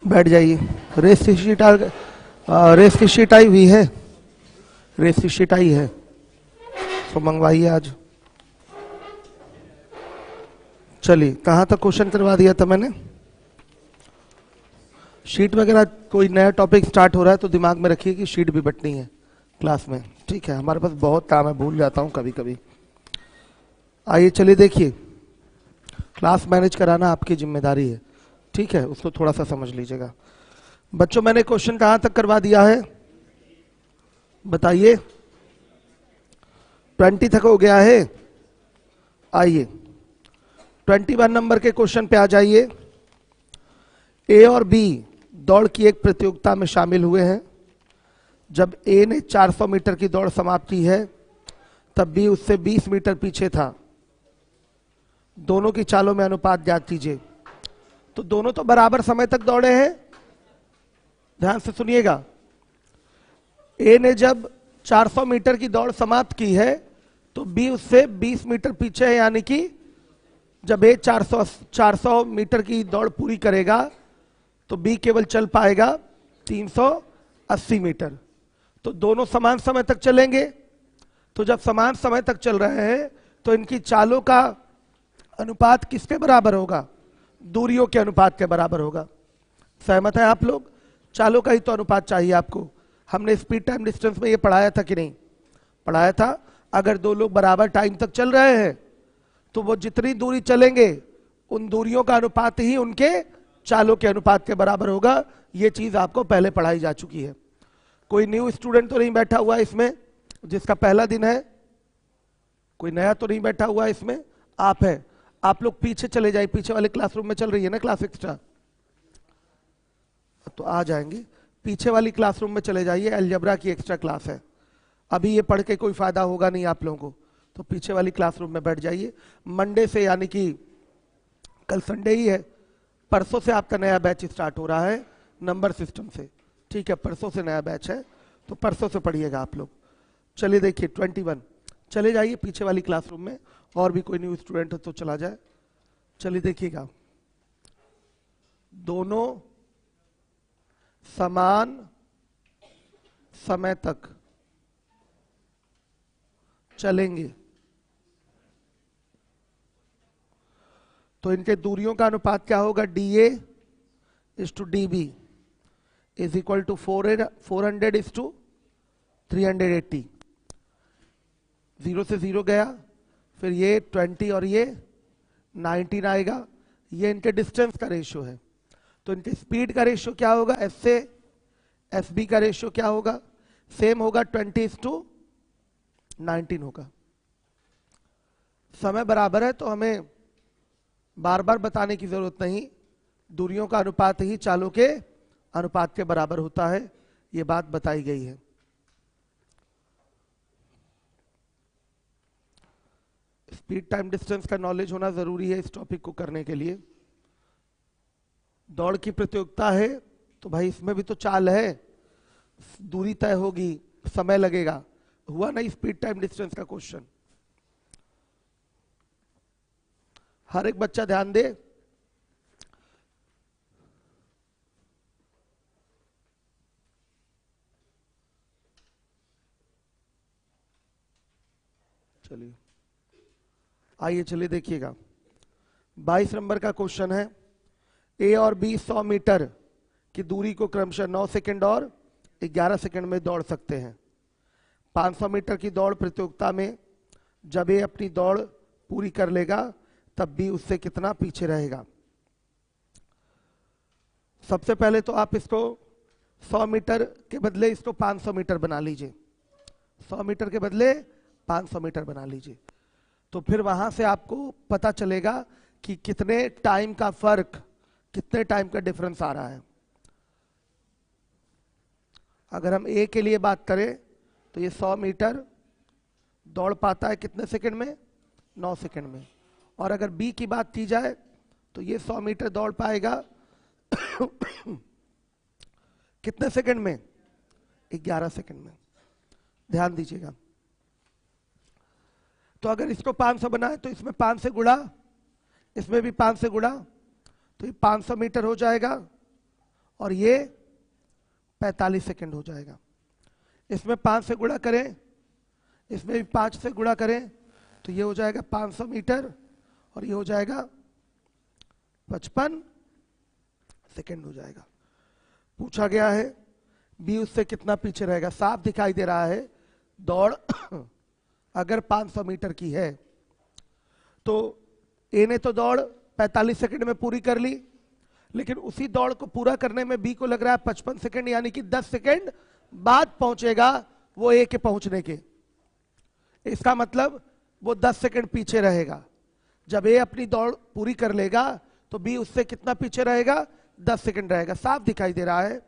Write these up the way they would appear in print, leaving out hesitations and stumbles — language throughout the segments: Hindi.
बैठ जाइए। रेस की शीट रेस की शीट आई हुई है, रेस की शीट आई है तो मंगवाइए आज। चलिए, कहाँ तक क्वेश्चन करवा दिया था मैंने? शीट वगैरह कोई नया टॉपिक स्टार्ट हो रहा है तो दिमाग में रखिए कि शीट भी बटनी है क्लास में, ठीक है? हमारे पास बहुत काम है, भूल जाता हूँ कभी कभी। आइए चलिए देखिए, क्लास मैनेज कराना आपकी जिम्मेदारी है, ठीक है? उसको थोड़ा सा समझ लीजिएगा। बच्चों, मैंने क्वेश्चन कहाँ तक करवा दिया है बताइए? 20 तक हो गया है। आइए 21 नंबर के क्वेश्चन पे आ जाइए। ए और बी दौड़ की एक प्रतियोगिता में शामिल हुए हैं। जब ए ने 400 मीटर की दौड़ समाप्त की है तब बी उससे 20 मीटर पीछे था। दोनों की चालों में अनुपात ज्ञात कीजिए। तो दोनों तो बराबर समय तक दौड़े हैं, ध्यान से सुनिएगा। ए ने जब 400 मीटर की दौड़ समाप्त की है तो बी उससे 20 मीटर पीछे है, यानी कि जब ए 400 मीटर की दौड़ पूरी करेगा तो बी केवल चल पाएगा 380 मीटर। तो दोनों समान समय तक चलेंगे। तो जब समान समय तक चल रहे हैं तो इनकी चालों का अनुपात किसके बराबर होगा? दूरियों के अनुपात के बराबर होगा। सहमत है आप लोग? चालों का ही तो अनुपात चाहिए आपको। हमने स्पीड टाइम डिस्टेंस में ये पढ़ाया था कि नहीं पढ़ाया था? अगर दो लोग बराबर टाइम तक चल रहे हैं तो वो जितनी दूरी चलेंगे उन दूरियों का अनुपात ही उनके चालों के अनुपात के बराबर होगा। ये चीज आपको पहले पढ़ाई जा चुकी है। कोई न्यू स्टूडेंट तो नहीं बैठा हुआ इसमें जिसका पहला दिन है? कोई नया तो नहीं बैठा हुआ इसमें? आप है। आप लोग पीछे चले जाइए, पीछे वाले क्लासरूम में चल रही है ना क्लास एक्स्ट्रा, तो आ जाएंगे। पीछे वाली क्लासरूम में चले जाइए, अलजेब्रा की एक्स्ट्रा क्लास है। अभी ये पढ़ के कोई फायदा होगा नहीं आप लोगों को, तो पीछे वाली क्लासरूम में बैठ जाइए। मंडे से, यानी कि कल संडे ही है, परसों से आपका नया बैच स्टार्ट हो रहा है नंबर सिस्टम से, ठीक है? परसों से नया बैच है तो परसों से पढ़िएगा आप लोग। चलिए देखिए 21, चले जाइए पीछे वाली क्लासरूम में। और भी कोई न्यू स्टूडेंट है तो चला जाए। चलिए देखिएगा, दोनों समान समय तक चलेंगे तो इनके दूरियों का अनुपात क्या होगा? DA is to DB is equal to 400 is to 380। 0 से 0 गया, फिर ये 20 और ये 19 आएगा। ये इनके डिस्टेंस का रेशियो है। तो इनके स्पीड का रेशियो क्या होगा? S से SB का रेशियो क्या होगा? सेम होगा, 20:19 होगा। समय बराबर है तो हमें बार बार बताने की जरूरत नहीं, दूरियों का अनुपात ही चालों के अनुपात के बराबर होता है, ये बात बताई गई है। स्पीड टाइम डिस्टेंस का नॉलेज होना जरूरी है इस टॉपिक को करने के लिए। दौड़ की प्रतियोगिता है तो भाई इसमें भी तो चाल है, दूरी तय होगी, समय लगेगा। हुआ नहीं स्पीड टाइम डिस्टेंस का क्वेश्चन? हर एक बच्चा ध्यान दे। चलिए आइए, चलिए देखिएगा 22 नंबर का क्वेश्चन है। ए और बी 100 मीटर की दूरी को क्रमशः 9 सेकंड और 11 सेकंड में दौड़ सकते हैं। 500 मीटर की दौड़ प्रतियोगिता में जब ए अपनी दौड़ पूरी कर लेगा तब बी उससे कितना पीछे रहेगा? सबसे पहले तो आप इसको 100 मीटर के बदले इसको 500 मीटर बना लीजिए। 100 मीटर के बदले 500 मीटर बना लीजिए, तो फिर वहां से आपको पता चलेगा कि कितने टाइम का फर्क, कितने टाइम का डिफरेंस आ रहा है। अगर हम ए के लिए बात करें तो ये 100 मीटर दौड़ पाता है कितने सेकंड में? 9 सेकंड में। और अगर बी की बात की जाए तो ये 100 मीटर दौड़ पाएगा कितने सेकंड में? 11 सेकंड में। ध्यान दीजिएगा। तो अगर इसको 500 बनाए तो इसमें 5 से गुणा, इसमें भी 5 से गुणा, तो ये 500 मीटर हो जाएगा और ये 45 सेकंड हो जाएगा। इसमें 5 से गुणा करें, इसमें भी 5 से गुणा करें, तो ये हो जाएगा 500 मीटर और ये हो जाएगा 55 सेकंड हो जाएगा। पूछा गया है बी उससे कितना पीछे रहेगा। साफ दिखाई दे रहा है दौड़ अगर 500 मीटर की है तो ए ने तो दौड़ 45 सेकंड में पूरी कर ली, लेकिन उसी दौड़ को पूरा करने में बी को लग रहा है 55 सेकंड, यानी कि 10 सेकंड बाद पहुंचेगा वो ए के पहुंचने के। इसका मतलब वो 10 सेकंड पीछे रहेगा। जब ए अपनी दौड़ पूरी कर लेगा तो बी उससे कितना पीछे रहेगा, 10 सेकंड रहेगा। साफ दिखाई दे रहा है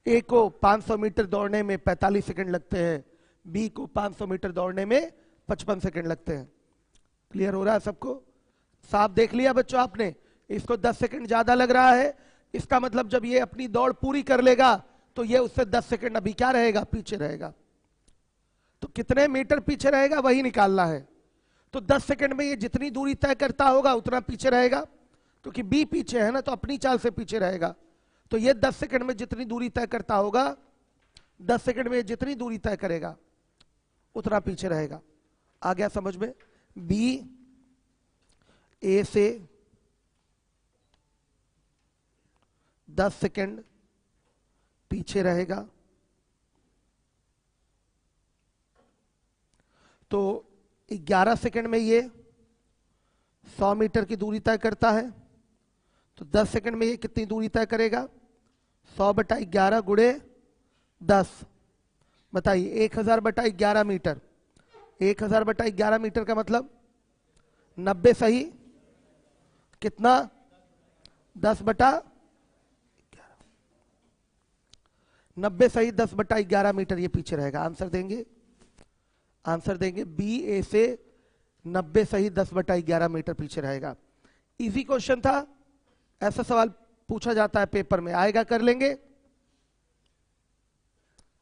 ए को 500 मीटर दौड़ने में 45 सेकंड लगते हैं, बी को 500 मीटर दौड़ने में 55 सेकंड लगते हैं। क्लियर हो रहा है सबको? साफ देख लिया बच्चों आपने, इसको 10 सेकंड ज्यादा लग रहा है। इसका मतलब जब ये अपनी दौड़ पूरी कर लेगा तो ये उससे 10 सेकंड अभी क्या रहेगा, पीछे रहेगा। तो कितने मीटर पीछे रहेगा वही निकालना है। तो 10 सेकंड में ये जितनी दूरी तय करता होगा उतना पीछे रहेगा, क्योंकि बी पीछे है ना, तो अपनी चाल से पीछे रहेगा। तो ये 10 सेकंड में जितनी दूरी तय करता होगा, 10 सेकंड में जितनी दूरी तय करेगा उतना पीछे रहेगा। आ गया समझ में? बी ए से 10 सेकंड पीछे रहेगा, तो 11 सेकंड में ये 100 मीटर की दूरी तय करता है। तो 10 सेकंड में ये कितनी दूरी तय करेगा, 100/11 गुणे 10। बताइए 1000/11 मीटर। 1000/11 मीटर का मतलब 90 सही कितना, 10/11। 90 सही 10/11 मीटर ये पीछे रहेगा। आंसर देंगे, आंसर देंगे बी ए से 90 सही 10/11 मीटर पीछे रहेगा। इजी क्वेश्चन था, ऐसा सवाल पूछा जाता है पेपर में, आएगा कर लेंगे,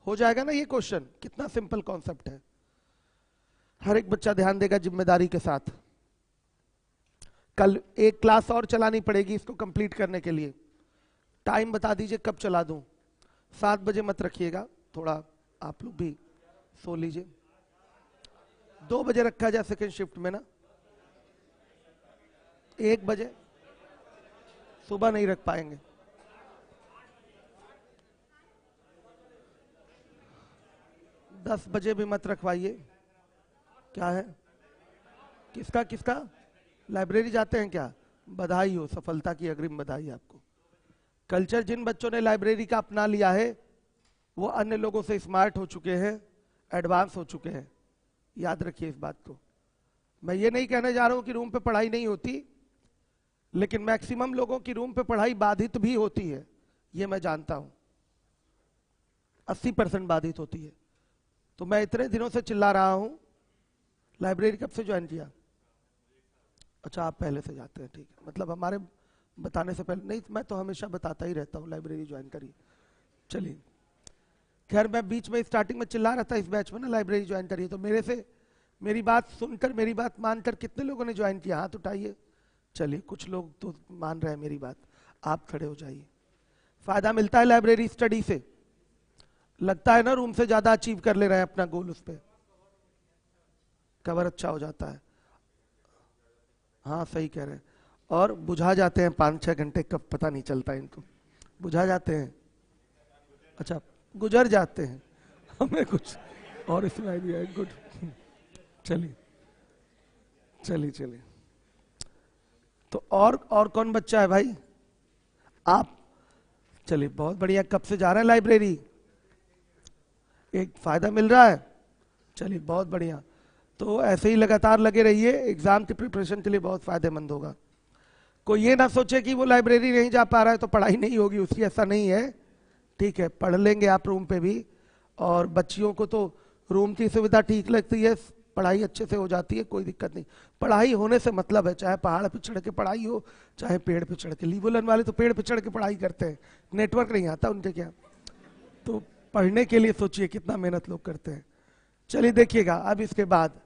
हो जाएगा ना ये क्वेश्चन। कितना सिंपल कॉन्सेप्ट है, हर एक बच्चा ध्यान देगा जिम्मेदारी के साथ। कल एक क्लास और चलानी पड़ेगी इसको कंप्लीट करने के लिए। टाइम बता दीजिए कब चला दूं। 7 बजे मत रखिएगा, थोड़ा आप लोग भी सो लीजिए। 2 बजे रखा जाए सेकेंड शिफ्ट में ना, 1 बजे सुबह नहीं रख पाएंगे। दस बजे भी मत रखवाइए। क्या है, किसका किसका लाइब्रेरी जाते हैं क्या? बधाई हो, सफलता की अग्रिम बधाई आपको। कल्चर जिन बच्चों ने लाइब्रेरी का अपना लिया है वो अन्य लोगों से स्मार्ट हो चुके हैं, एडवांस हो चुके हैं। याद रखिए इस बात को। मैं ये नहीं कहने जा रहा हूं कि रूम पे पढ़ाई नहीं होती, लेकिन मैक्सिमम लोगों की रूम पे पढ़ाई बाधित भी होती है, ये मैं जानता हूं। 80% बाधित होती है। तो मैं इतने दिनों से चिल्ला रहा हूं। लाइब्रेरी कब से ज्वाइन किया? अच्छा आप पहले से जाते हैं, ठीक है। मतलब हमारे बताने से पहले नहीं, मैं तो हमेशा बताता ही रहता हूँ लाइब्रेरी ज्वाइन करिए। चलिए खैर, मैं बीच में स्टार्टिंग में चिल्ला रहा था इस बैच में ना लाइब्रेरी ज्वाइन करिए, तो मेरे से मेरी बात सुनकर, मेरी बात मानकर कितने लोगों ने ज्वाइन किया? हाथ उठाइए। चलिए कुछ लोग तो मान रहे हैं मेरी बात। आप खड़े हो जाइए। फायदा मिलता है लाइब्रेरी स्टडी से, लगता है ना रूम से ज्यादा अचीव कर ले रहे हैं अपना गोल, उस पर कवर अच्छा हो जाता है। हाँ सही कह रहे हैं। और बुझा जाते हैं 5-6 घंटे, कब पता नहीं चलता इनको, बुझा जाते हैं। अच्छा गुजर जाते हैं, हमें कुछ और इसमें आइडिया है। गुड, चलिए चलिए चलिए। तो और कौन बच्चा है भाई? आप। चलिए बहुत बढ़िया। कब से जा रहे हैं लाइब्रेरी? एक फायदा मिल रहा है। चलिए बहुत बढ़िया। तो ऐसे ही लगातार लगे रहिए, एग्जाम की प्रिपरेशन के लिए बहुत फायदेमंद होगा। कोई ये ना सोचे कि वो लाइब्रेरी नहीं जा पा रहा है तो पढ़ाई नहीं होगी उसकी, ऐसा नहीं है। ठीक है, पढ़ लेंगे आप रूम पे भी। और बच्चियों को तो रूम की सुविधा ठीक लगती है, पढ़ाई अच्छे से हो जाती है, कोई दिक्कत नहीं। पढ़ाई होने से मतलब है, चाहे पहाड़ पे चढ़ के पढ़ाई हो, चाहे पेड़ पे चढ़ के। लीबोलन वाले तो पेड़ पे चढ़ के पढ़ाई करते हैं, नेटवर्क नहीं आता उनके क्या। तो पढ़ने के लिए सोचिए कितना मेहनत लोग करते हैं। चलिए देखिएगा अब इसके बाद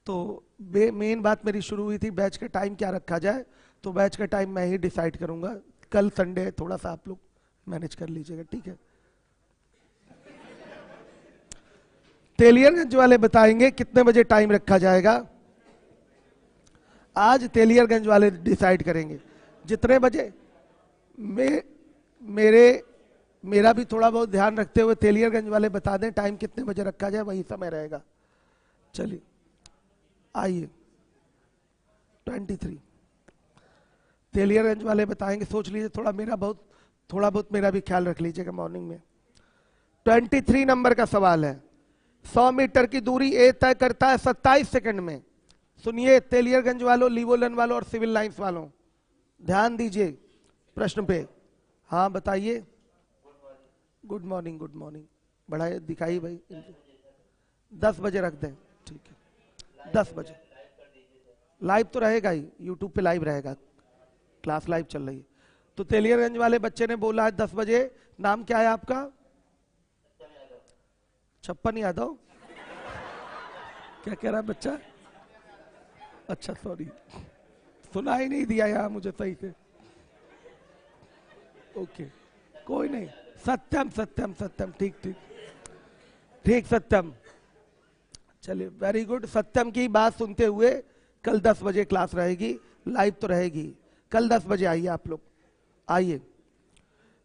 तो मेन बात मेरी शुरू हुई थी, बैच का टाइम क्या रखा जाए। तो बैच का टाइम मैं ही डिसाइड करूंगा। कल संडे है, थोड़ा सा आप लोग मैनेज कर लीजिएगा, ठीक है। तेलियरगंज वाले बताएंगे कितने बजे टाइम रखा जाएगा। आज तेलियरगंज वाले डिसाइड करेंगे जितने बजे। मेरा भी थोड़ा बहुत ध्यान रखते हुए तेलियरगंज वाले बता दें टाइम कितने बजे रखा जाए, वही समय रहेगा। चलिए आइए 23 तेलियरगंज वाले बताएंगे, सोच लीजिए, थोड़ा बहुत मेरा भी ख्याल रख लीजिएगा मॉर्निंग में। 23 नंबर का सवाल है, 100 मीटर की दूरी ए तय करता है 27 सेकंड में। सुनिए तेलियरगंज वालों, लीवोलन वालों और सिविल लाइंस वालों, ध्यान दीजिए प्रश्न पे। हाँ बताइए। Good morning, good morning. बढ़ाइए, दिखाइए भाई। 10 बजे रख दें, ठीक है। 10 बजे लाइव तो रहेगा ही, यूट्यूब पे लाइव रहेगा, क्लास लाइव चल रही है। तो तेलियरगंज वाले बच्चे ने बोला है 10 बजे। नाम क्या है आपका? छप्पन यादव। क्या कह रहा है बच्चा? अच्छा सॉरी, सुना ही नहीं दिया यार मुझे सही से। ओके कोई नहीं। सत्यम सत्यम सत्यम, ठीक ठीक ठीक, सत्यम। चलिए वेरी गुड। सत्यम की बात सुनते हुए कल 10 बजे क्लास रहेगी, लाइव तो रहेगी। कल 10 बजे आइए आप लोग। आइए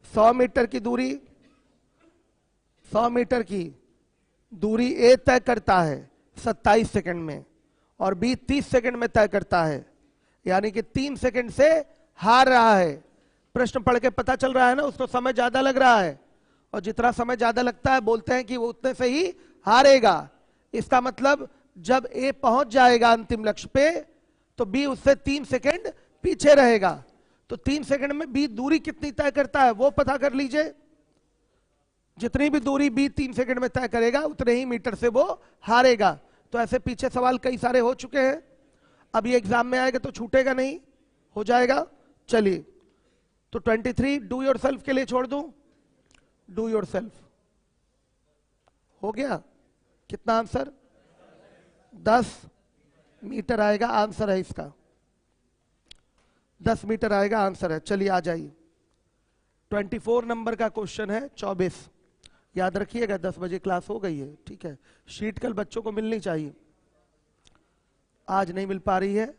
100 मीटर की दूरी, 100 मीटर की दूरी ए तय करता है 27 सेकंड में और बी 30 सेकंड में तय करता है, यानी कि 3 सेकंड से हार रहा है। प्रश्न पढ़ के पता चल रहा है ना, उसको समय ज्यादा लग रहा है, और जितना समय ज्यादा लगता है बोलते हैं कि वो उतने से ही हारेगा। इसका मतलब जब ए पहुंच जाएगा अंतिम लक्ष्य पे तो बी उससे 3 सेकंड पीछे रहेगा। तो 3 सेकंड में बी दूरी कितनी तय करता है वो पता कर लीजिए। जितनी भी दूरी बी 3 सेकंड में तय करेगा उतने ही मीटर से वो हारेगा। तो ऐसे पीछे सवाल कई सारे हो चुके हैं, अब ये एग्जाम में आएगा तो छूटेगा नहीं, हो जाएगा। चलिए तो 23 डू योर सेल्फ के लिए छोड़ दूं। डू योर सेल्फ हो गया। कितना आंसर? 10 मीटर आएगा आंसर है इसका, 10 मीटर आएगा आंसर है। चलिए आ जाइए 24 नंबर का क्वेश्चन है 24। याद रखिएगा 10 बजे क्लास हो गई है, ठीक है। शीट कल बच्चों को मिलनी चाहिए, आज नहीं मिल पा रही है,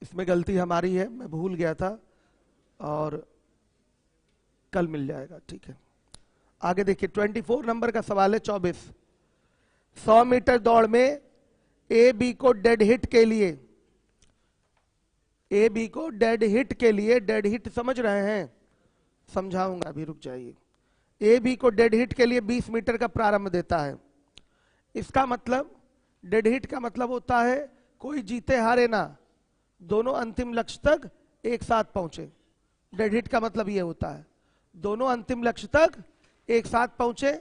इसमें गलती हमारी है, मैं भूल गया था, और कल मिल जाएगा, ठीक है। आगे देखिए 24 नंबर का सवाल है 24। 100 मीटर दौड़ में ए बी को डेड हिट के लिए, ए बी को डेड हिट के लिए, डेड हिट समझ रहे हैं? समझाऊंगा अभी, रुक जाइए। ए बी को डेड हिट के लिए 20 मीटर का प्रारंभ देता है। इसका मतलब, डेड हिट का मतलब होता है कोई जीते हारे ना, दोनों अंतिम लक्ष्य तक एक साथ पहुंचे। डेड हिट का मतलब यह होता है दोनों अंतिम लक्ष्य तक एक साथ पहुंचे।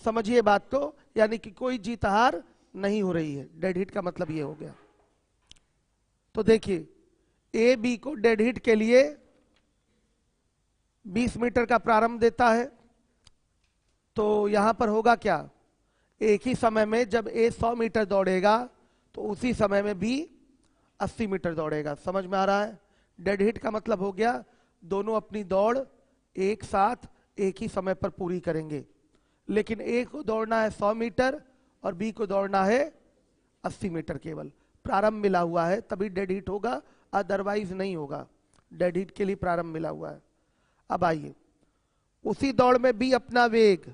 समझिए बात को, यानी कि कोई जीत हार नहीं हो रही है, डेड हिट का मतलब यह हो गया। तो देखिए ए बी को डेड हिट के लिए 20 मीटर का प्रारंभ देता है, तो यहां पर होगा क्या, एक ही समय में जब ए 100 मीटर दौड़ेगा तो उसी समय में बी 80 मीटर दौड़ेगा। समझ में आ रहा है? डेड हिट का मतलब हो गया दोनों अपनी दौड़ एक साथ एक ही समय पर पूरी करेंगे, लेकिन ए को दौड़ना है 100 मीटर और बी को दौड़ना है 80 मीटर। केवल प्रारंभ मिला हुआ है तभी डेड हिट होगा, अदरवाइज नहीं होगा। डेड हिट के लिए प्रारंभ मिला हुआ है। अब आइए उसी दौड़ में बी अपना वेग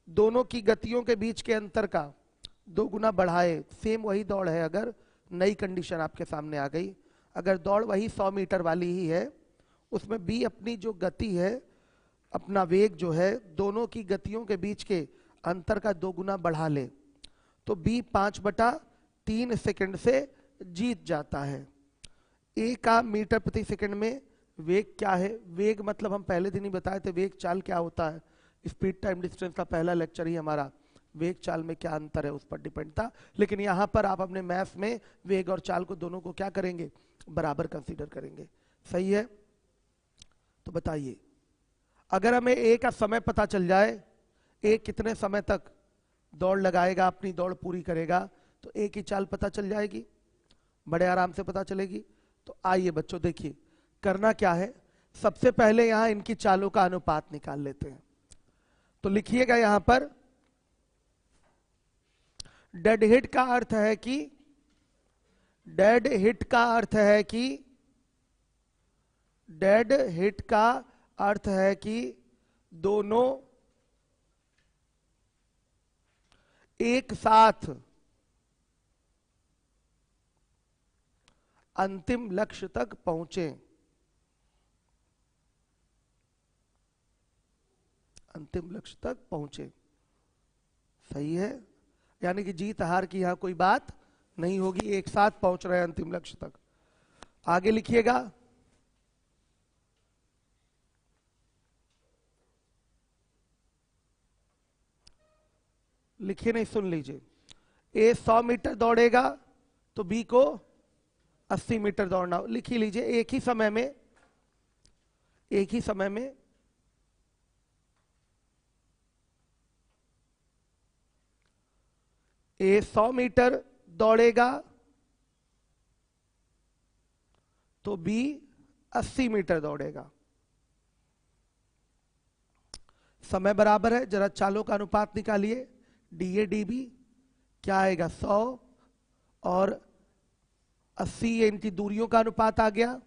दोनों की गतियों के बीच के अंतर का 2 गुना बढ़ाए। सेम वही दौड़ है, अगर नई कंडीशन आपके सामने आ गई, अगर दौड़ वही 100 मीटर वाली ही है, उसमें बी अपनी जो गति है, अपना वेग जो है, दोनों की गतियों के बीच के अंतर का 2 गुना बढ़ा ले, तो बी 5/3 सेकंड से जीत जाता है। ए का मीटर प्रति सेकंड में वेग क्या है? वेग मतलब हम पहले दिन ही बताए थे, वेग चाल क्या होता है। स्पीड टाइम डिस्टेंस का पहला लेक्चर ही हमारा वेग चाल में क्या अंतर है उस पर डिपेंड था। लेकिन यहां पर आप अपने मैथ्स में वेग और चाल को दोनों को क्या करेंगे? बराबर कंसीडर करेंगे। सही है? तो बताइए अगर हमें ए का समय पता चल जाए, ए कितने समय तक दौड़ लगाएगा, अपनी दौड़ पूरी करेगा, तो ए की चाल पता चल जाएगी, बड़े आराम से पता चलेगी। तो आइए बच्चों देखिए करना क्या है, सबसे पहले यहां इनकी चालों का अनुपात निकाल लेते हैं। तो लिखिएगा यहां पर डेड हिट का अर्थ है कि डेड हिट का अर्थ है कि डेड हिट का अर्थ है कि दोनों एक साथ अंतिम लक्ष्य तक पहुंचे। अंतिम लक्ष्य तक पहुंचे, सही है। यानी कि जीत हार की यहां कोई बात नहीं होगी, एक साथ पहुंच रहे हैं अंतिम लक्ष्य तक। आगे लिखिएगा, लिखिए नहीं, सुन लीजिए। ए 100 मीटर दौड़ेगा तो बी को 80 मीटर दौड़ना। लिख ही लीजिए, एक ही समय में ए 100 मीटर दौड़ेगा तो बी 80 मीटर दौड़ेगा। समय बराबर है, जरा चालों का अनुपात निकालिए। डी ए डी बी क्या आएगा, 100 और 80, ये इनकी दूरियों का अनुपात आ गया।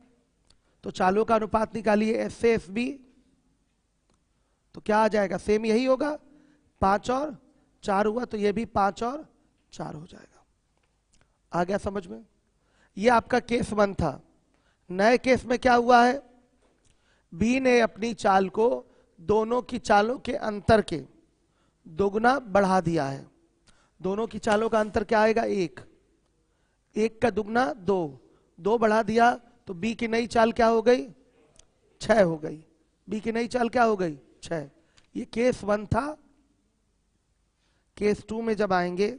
तो चालों का अनुपात निकालिए, एस से एफ बी, तो क्या आ जाएगा, सेम यही होगा। 5 और 4 हुआ तो ये भी 5 और 4 हो जाएगा। आ गया समझ में? ये आपका केस 1 था। नए केस में क्या हुआ है, बी ने अपनी चाल को दोनों की चालों के अंतर के दोगुना बढ़ा दिया है। दोनों की चालों का अंतर क्या आएगा, 1, 1 का दुगना 2, 2 बढ़ा दिया तो बी की नई चाल क्या हो गई, 6 हो गई। बी की नई चाल क्या हो गई, 6। ये केस 1 था। केस 2 में जब आएंगे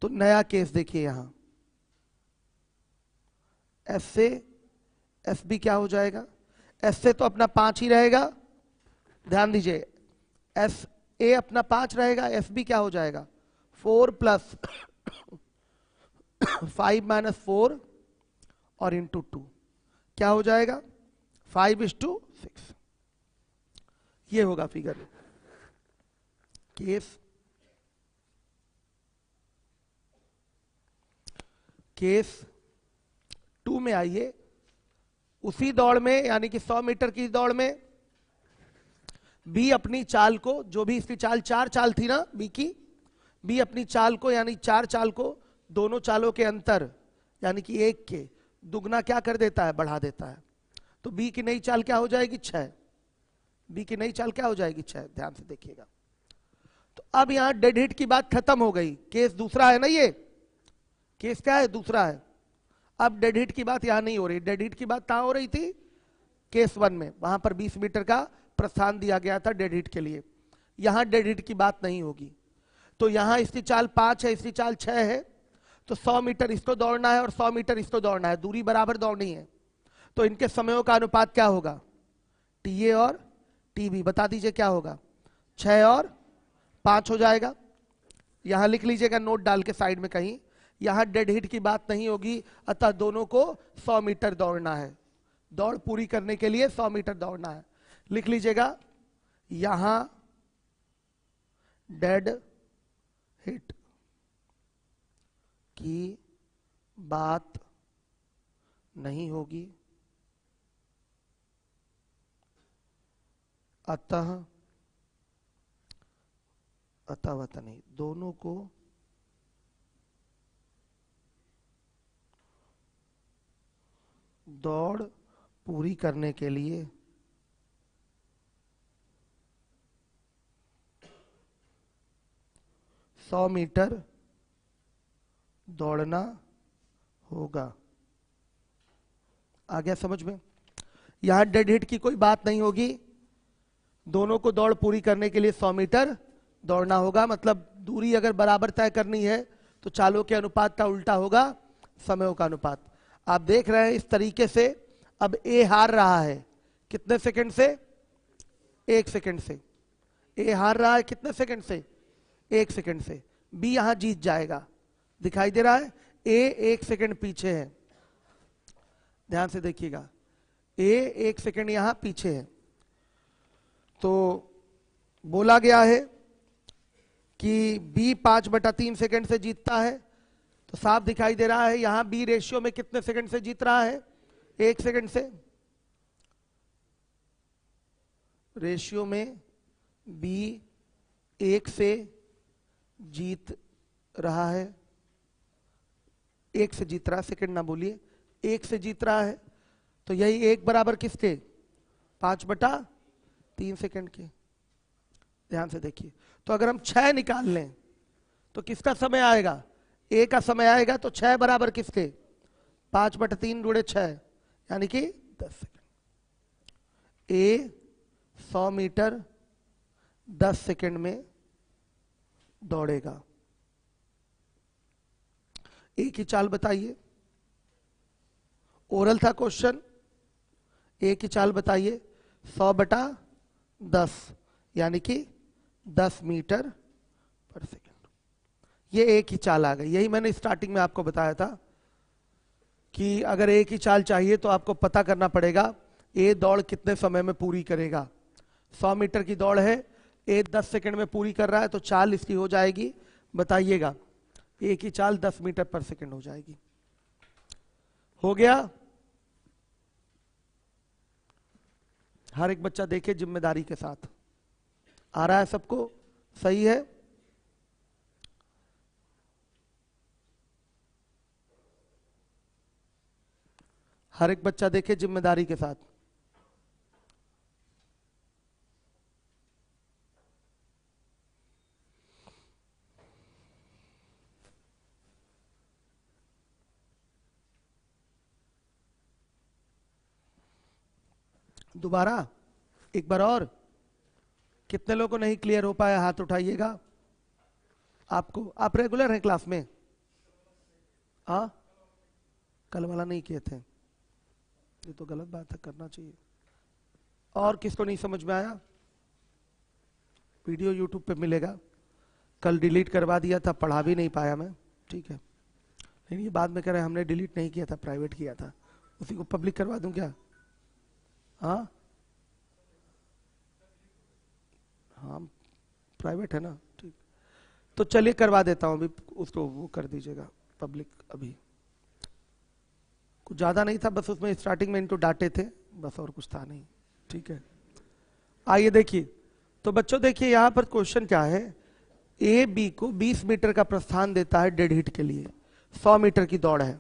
तो नया केस देखिए, यहां एस से एफ बी क्या हो जाएगा, एस से तो अपना 5 ही रहेगा, ध्यान दीजिए। एस ए अपना 5 रहेगा, एफ बी क्या हो जाएगा, 4 प्लस 5 माइनस 4 और इंटू 2 क्या हो जाएगा, 5:6। ये होगा फिगर। केस 2 में आइए। उसी दौड़ में, यानी कि 100 मीटर की दौड़ में बी अपनी चाल को, जो भी इसकी चाल 4 चाल थी ना बी की, बी अपनी चाल को यानी 4 चाल को दोनों चालों के अंतर यानी कि 1 के दुगना क्या कर देता है, बढ़ा देता है। तो बी की नई चाल क्या हो जाएगी, 6। बी की नई चाल क्या हो जाएगी, 6। ध्यान से देखिएगा। तो अब यहां डेड हिट की बात खत्म हो गई। केस दूसरा है ना, ये केस क्या है, दूसरा है। अब डेड हिट की बात यहां नहीं हो रही। डेड हिट की बात कहां हो रही थी, केस 1 में। वहां पर 20 मीटर का प्रस्थान दिया गया था डेड हिट के लिए। यहां डेड हिट की बात नहीं होगी। तो यहां इसकी चाल 5 है, इसकी चाल 6 है। तो 100 मीटर इसको दौड़ना है और 100 मीटर इसको दौड़ना है, दूरी बराबर दौड़नी है। तो इनके समयों का अनुपात क्या होगा, टी ए और टी बी। बता दीजिए क्या होगा, 6 और 5 हो जाएगा। यहां लिख लीजिएगा नोट डाल के साइड में कहीं। यहां डेड हिट की बात नहीं होगी, अतः दोनों को 100 मीटर दौड़ना है। दौड़ पूरी करने के लिए 100 मीटर दौड़ना है। लिख लीजिएगा, यहां डेड हिट की बात नहीं होगी, अतः नहीं, दोनों को दौड़ पूरी करने के लिए 100 मीटर दौड़ना होगा। आ गया समझ में? यहां डेड हिट की कोई बात नहीं होगी, दोनों को दौड़ पूरी करने के लिए 100 मीटर दौड़ना होगा। मतलब दूरी अगर बराबर तय करनी है तो चालों के अनुपात का उल्टा होगा, समयों का अनुपात। आप देख रहे हैं इस तरीके से। अब ए हार रहा है कितने सेकंड से, 1 सेकंड से। ए हार रहा है कितने सेकंड से, 1 सेकंड से। बी यहां जीत जाएगा, दिखाई दे रहा है। ए 1 सेकंड पीछे है, ध्यान से देखिएगा। ए 1 सेकंड यहां पीछे है। तो बोला गया है कि बी 5/3 सेकंड से जीतता है, तो साफ दिखाई दे रहा है यहां बी रेशियो में कितने सेकंड से जीत रहा है? 1 सेकंड से। रेशियो में बी 1 से जीत रहा है, 1 से जीत रहा है, सेकंड ना बोलिए, 1 से जीत रहा है। तो यही 1 बराबर किसके? 5/3 सेकंड के। ध्यान से देखिए, तो अगर हम 6 निकाल लें तो किसका समय आएगा? ए का समय आएगा। तो 6 बराबर किसके? 5/3 × 6 यानी कि 10 सेकंड। ए 100 मीटर 10 सेकंड में दौड़ेगा। ए की चाल बताइए, ओरल था क्वेश्चन। ए की चाल बताइए, 100/10 यानी कि 10 मीटर पर सेकंड। ये ए की चाल आ गई। यही मैंने स्टार्टिंग में आपको बताया था कि अगर ए की चाल चाहिए तो आपको पता करना पड़ेगा ए दौड़ कितने समय में पूरी करेगा। 100 मीटर की दौड़ है, ए 10 सेकंड में पूरी कर रहा है, तो चाल इसकी हो जाएगी, बताइएगा। ए की चाल 10 मीटर पर सेकंड हो जाएगी। हो गया? हर एक बच्चा देखे जिम्मेदारी के साथ। आ रहा है सबको? सही है? हर एक बच्चा देखे जिम्मेदारी के साथ। दोबारा एक बार और। कितने लोगों को नहीं क्लियर हो पाया हाथ उठाइएगा। आपको, आप रेगुलर हैं क्लास में? हाँ, कल वाला नहीं किए थे, ये तो गलत बात है, करना चाहिए। और किसको नहीं समझ में आया? वीडियो यूट्यूब पे मिलेगा। कल डिलीट करवा दिया था, पढ़ा भी नहीं पाया मैं, ठीक है। लेकिन ये बाद में कह रहे हैं हमने डिलीट नहीं किया था, प्राइवेट किया था, उसी को पब्लिक करवा दूं क्या? हाँ हाँ, प्राइवेट है ना, ठीक। तो चलिए करवा देता हूं अभी, उसको वो कर दीजिएगा पब्लिक। अभी कुछ ज्यादा नहीं था, बस उसमें स्टार्टिंग में इनको डांटे थे, बस और कुछ था नहीं, ठीक है। आइए देखिए, तो बच्चों देखिए यहां पर क्वेश्चन क्या है। ए बी को 20 मीटर का प्रस्थान देता है डेड हिट के लिए, 100 मीटर की दौड़ है।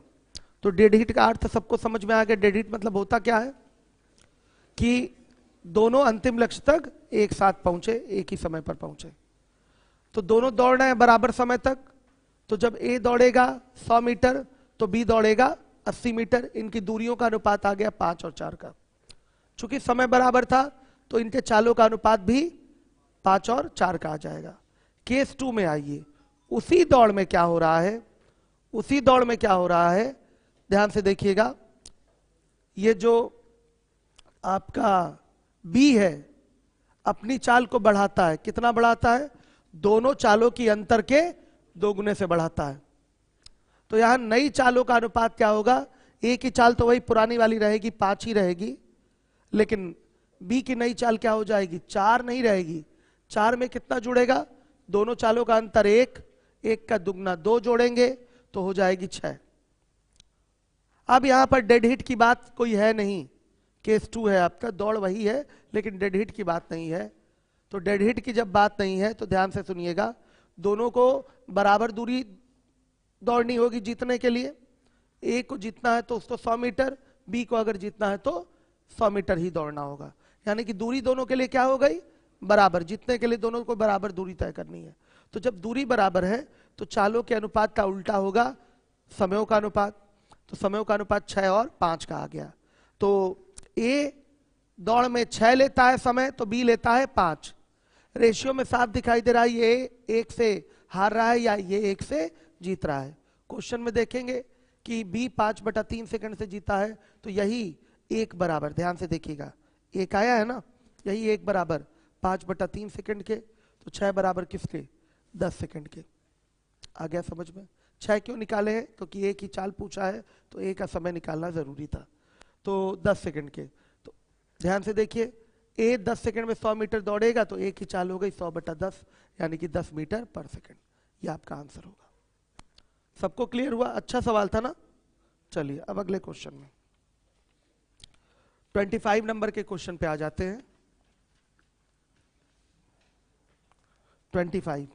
तो डेड हिट का अर्थ सबको समझ में आ गया। डेड हिट मतलब होता क्या है कि दोनों अंतिम लक्ष्य तक एक साथ पहुंचे, एक ही समय पर पहुंचे। तो दोनों दौड़ना है बराबर समय तक। तो जब ए दौड़ेगा 100 मीटर तो बी दौड़ेगा 80 मीटर। इनकी दूरियों का अनुपात आ गया 5 और 4 का। चूंकि समय बराबर था तो इनके चालों का अनुपात भी 5 और 4 का आ जाएगा। केस 2 में आइए, उसी दौड़ में क्या हो रहा है? उसी दौड़ में क्या हो रहा है, ध्यान से देखिएगा। ये जो आपका बी है अपनी चाल को बढ़ाता है। कितना बढ़ाता है? दोनों चालों की अंतर के 2 गुने से बढ़ाता है। तो यहां नई चालों का अनुपात क्या होगा? ए की चाल तो वही पुरानी वाली रहेगी, 5 ही रहेगी, लेकिन बी की नई चाल क्या हो जाएगी? 4 नहीं रहेगी। 4 में कितना जुड़ेगा? दोनों चालों का अंतर 1, 1 का दुगना 2 जोड़ेंगे तो हो जाएगी 6। अब यहां पर डेड हिट की बात कोई है नहीं। केस 2 है आपका, दौड़ वही है लेकिन डेड हिट की बात नहीं है। तो डेड हिट की जब बात नहीं है तो ध्यान से सुनिएगा, दोनों को बराबर दूरी दौड़नी होगी जीतने के लिए। ए को जीतना है तो उसको 100 मीटर, बी को अगर जीतना है तो 100 मीटर ही दौड़ना होगा। यानी कि दूरी दोनों के लिए क्या हो गई? बराबर। जीतने के लिए दोनों को बराबर दूरी तय करनी है। तो जब दूरी बराबर है तो चालों के अनुपात का उल्टा होगा समयों का अनुपात। तो समयों का अनुपात 6 और 5 का आ गया। तो ए दौड़ में 6 लेता है समय, तो बी लेता है 5। रेशियो में साफ दिखाई दे रहा है ये 1 से हार रहा है या ये 1 से जीत रहा है। क्वेश्चन में देखेंगे कि बी 5/3 सेकंड से जीता है, तो यही 1 बराबर, ध्यान से देखिएगा 1 आया है ना, यही 1 बराबर 5/3 सेकंड के। तो 6 बराबर किसके? 10 सेकंड के। आ गया समझ में? 6 क्यों निकाले हैं? क्योंकि एक ही चाल पूछा है तो एक का समय निकालना जरूरी था। तो 10 सेकंड के। ध्यान से देखिए, ए 10 सेकंड में 100 मीटर दौड़ेगा तो ए की चाल हो गई 100/10, यानी कि 10 मीटर पर सेकंड। ये आपका आंसर होगा। सबको क्लियर हुआ? अच्छा सवाल था ना। चलिए अब अगले क्वेश्चन में 25 नंबर के क्वेश्चन पे आ जाते हैं। 25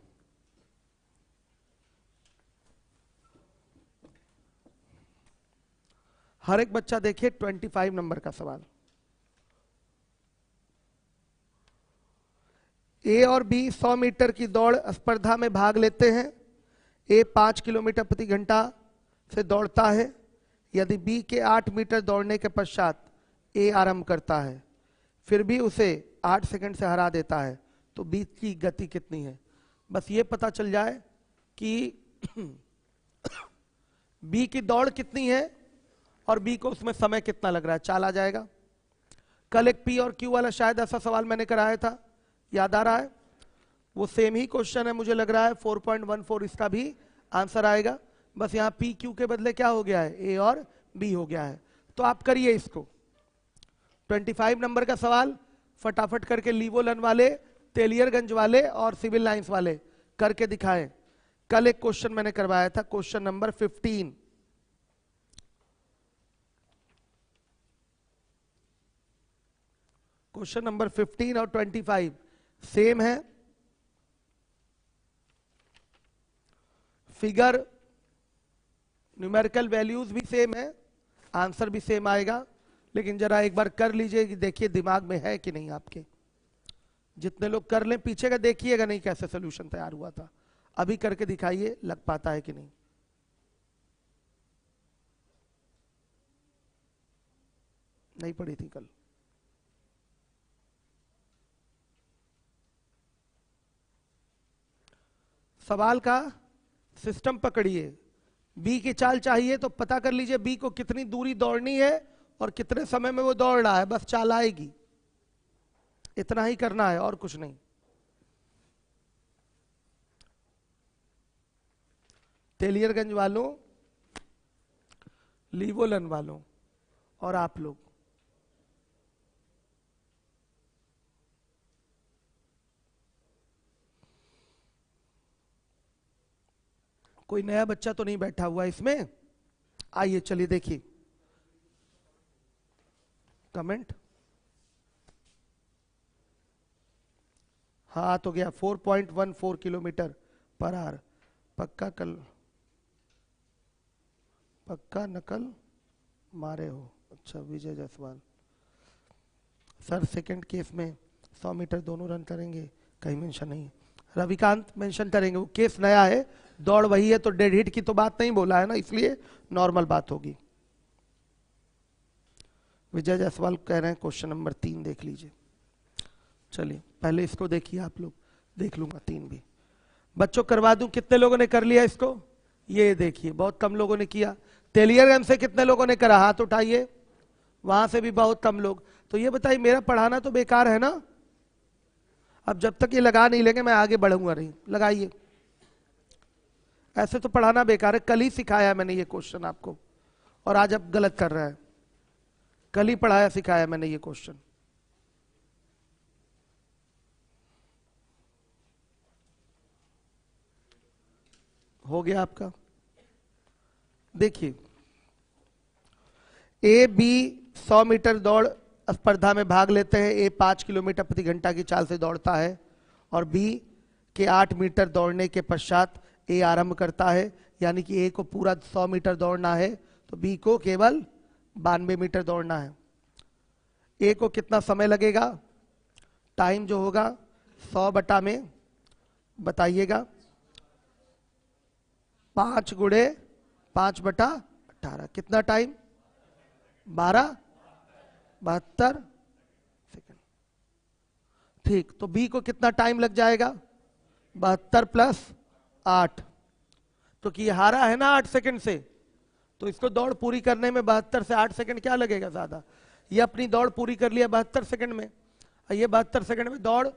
हर एक बच्चा देखिए 25 नंबर का सवाल। ए और बी 100 मीटर की दौड़ स्पर्धा में भाग लेते हैं। ए 5 किलोमीटर प्रति घंटा से दौड़ता है। यदि बी के 8 मीटर दौड़ने के पश्चात ए आरंभ करता है, फिर भी उसे 8 सेकंड से हरा देता है, तो बी की गति कितनी है? बस ये पता चल जाए कि बी की दौड़ कितनी है और बी को उसमें समय कितना लग रहा है, चाल आ जाएगा। कल एक पी और क्यू वाला शायद ऐसा सवाल मैंने कराया था, याद आ रहा है? वो सेम ही क्वेश्चन है, मुझे लग रहा है 4.14 इसका भी आंसर आएगा। बस यहाँ पी क्यू के बदले क्या हो गया है, ए और बी हो गया है। तो आप करिए इसको। 25 नंबर का सवाल फटाफट करके लीवोलन वाले, तेलियरगंज वाले और सिविल लाइंस वाले करके दिखाएं। कल एक क्वेश्चन मैंने करवाया था, क्वेश्चन नंबर 15। क्वेश्चन नंबर 15 और 25 सेम है। फिगर, न्यूमेरिकल वैल्यूज भी सेम है, आंसर भी सेम आएगा। लेकिन जरा एक बार कर लीजिए कि देखिए दिमाग में है कि नहीं आपके। जितने लोग कर लें पीछे का देखिएगा नहीं कैसे सोल्यूशन तैयार हुआ था, अभी करके दिखाइए लग पाता है कि नहीं। नहीं पढ़ी थी कल। सवाल का सिस्टम पकड़िए। बी की चाल चाहिए तो पता कर लीजिए बी को कितनी दूरी दौड़नी है और कितने समय में वो दौड़ रहा है, बस चाल आएगी। इतना ही करना है और कुछ नहीं। तेलियरगंज वालों, लीवोलन वालों और आप लोग, कोई नया बच्चा तो नहीं बैठा हुआ इसमें? आइए चलिए देखिए कमेंट। हाँ तो गया 4.14 किलोमीटर पर आवर। पक्का नकल मारे हो? अच्छा विजय जायसवाल सर, सेकंड केस में 100 मीटर दोनों रन करेंगे, कहीं मेंशन नहीं है। रविकांत मेंशन करेंगे, वो केस नया है, दौड़ वही है, तो डेड हिट की तो बात नहीं बोला है ना, इसलिए नॉर्मल बात होगी। विजय जायसवाल कह रहे हैं क्वेश्चन नंबर 3 देख लीजिए। चलिए पहले इसको देखिए, आप लोग देख लूंगा 3 भी। बच्चों करवा दूं, कितने लोगों ने कर लिया इसको? ये देखिए बहुत कम लोगों ने किया। तेलियरगंज से कितने लोगों ने करा, हाथ उठाइए। वहां से भी बहुत कम लोग। तो ये बताइए मेरा पढ़ाना तो बेकार है ना? अब जब तक ये लगा नहीं लेंगे मैं आगे बढ़ूंगा नहीं। लगाइए, ऐसे तो पढ़ाना बेकार है। कल ही सिखाया मैंने ये क्वेश्चन आपको और आज आप गलत कर रहे हैं। कल ही पढ़ाया सिखाया मैंने ये क्वेश्चन। हो गया आपका। देखिए ए बी 100 मीटर दौड़ स्पर्धा में भाग लेते हैं। ए 5 किलोमीटर प्रति घंटा की चाल से दौड़ता है और बी के 8 मीटर दौड़ने के पश्चात ए आरंभ करता है, यानी कि ए को पूरा 100 मीटर दौड़ना है तो बी को केवल 92 मीटर दौड़ना है। ए को कितना समय लगेगा? टाइम जो होगा 100 बटा में बताइएगा, 5 गुणे 5/18 कितना टाइम? 72 सेकंड। ठीक, तो बी को कितना टाइम लग जाएगा? 72 + 8। तो कि हारा है ना 8 सेकंड से, तो इसको दौड़ पूरी करने में 72 से 8 सेकंड क्या लगेगा ज्यादा? ये अपनी दौड़ पूरी कर लिया 72 सेकंड में, ये 72 सेकंड में दौड़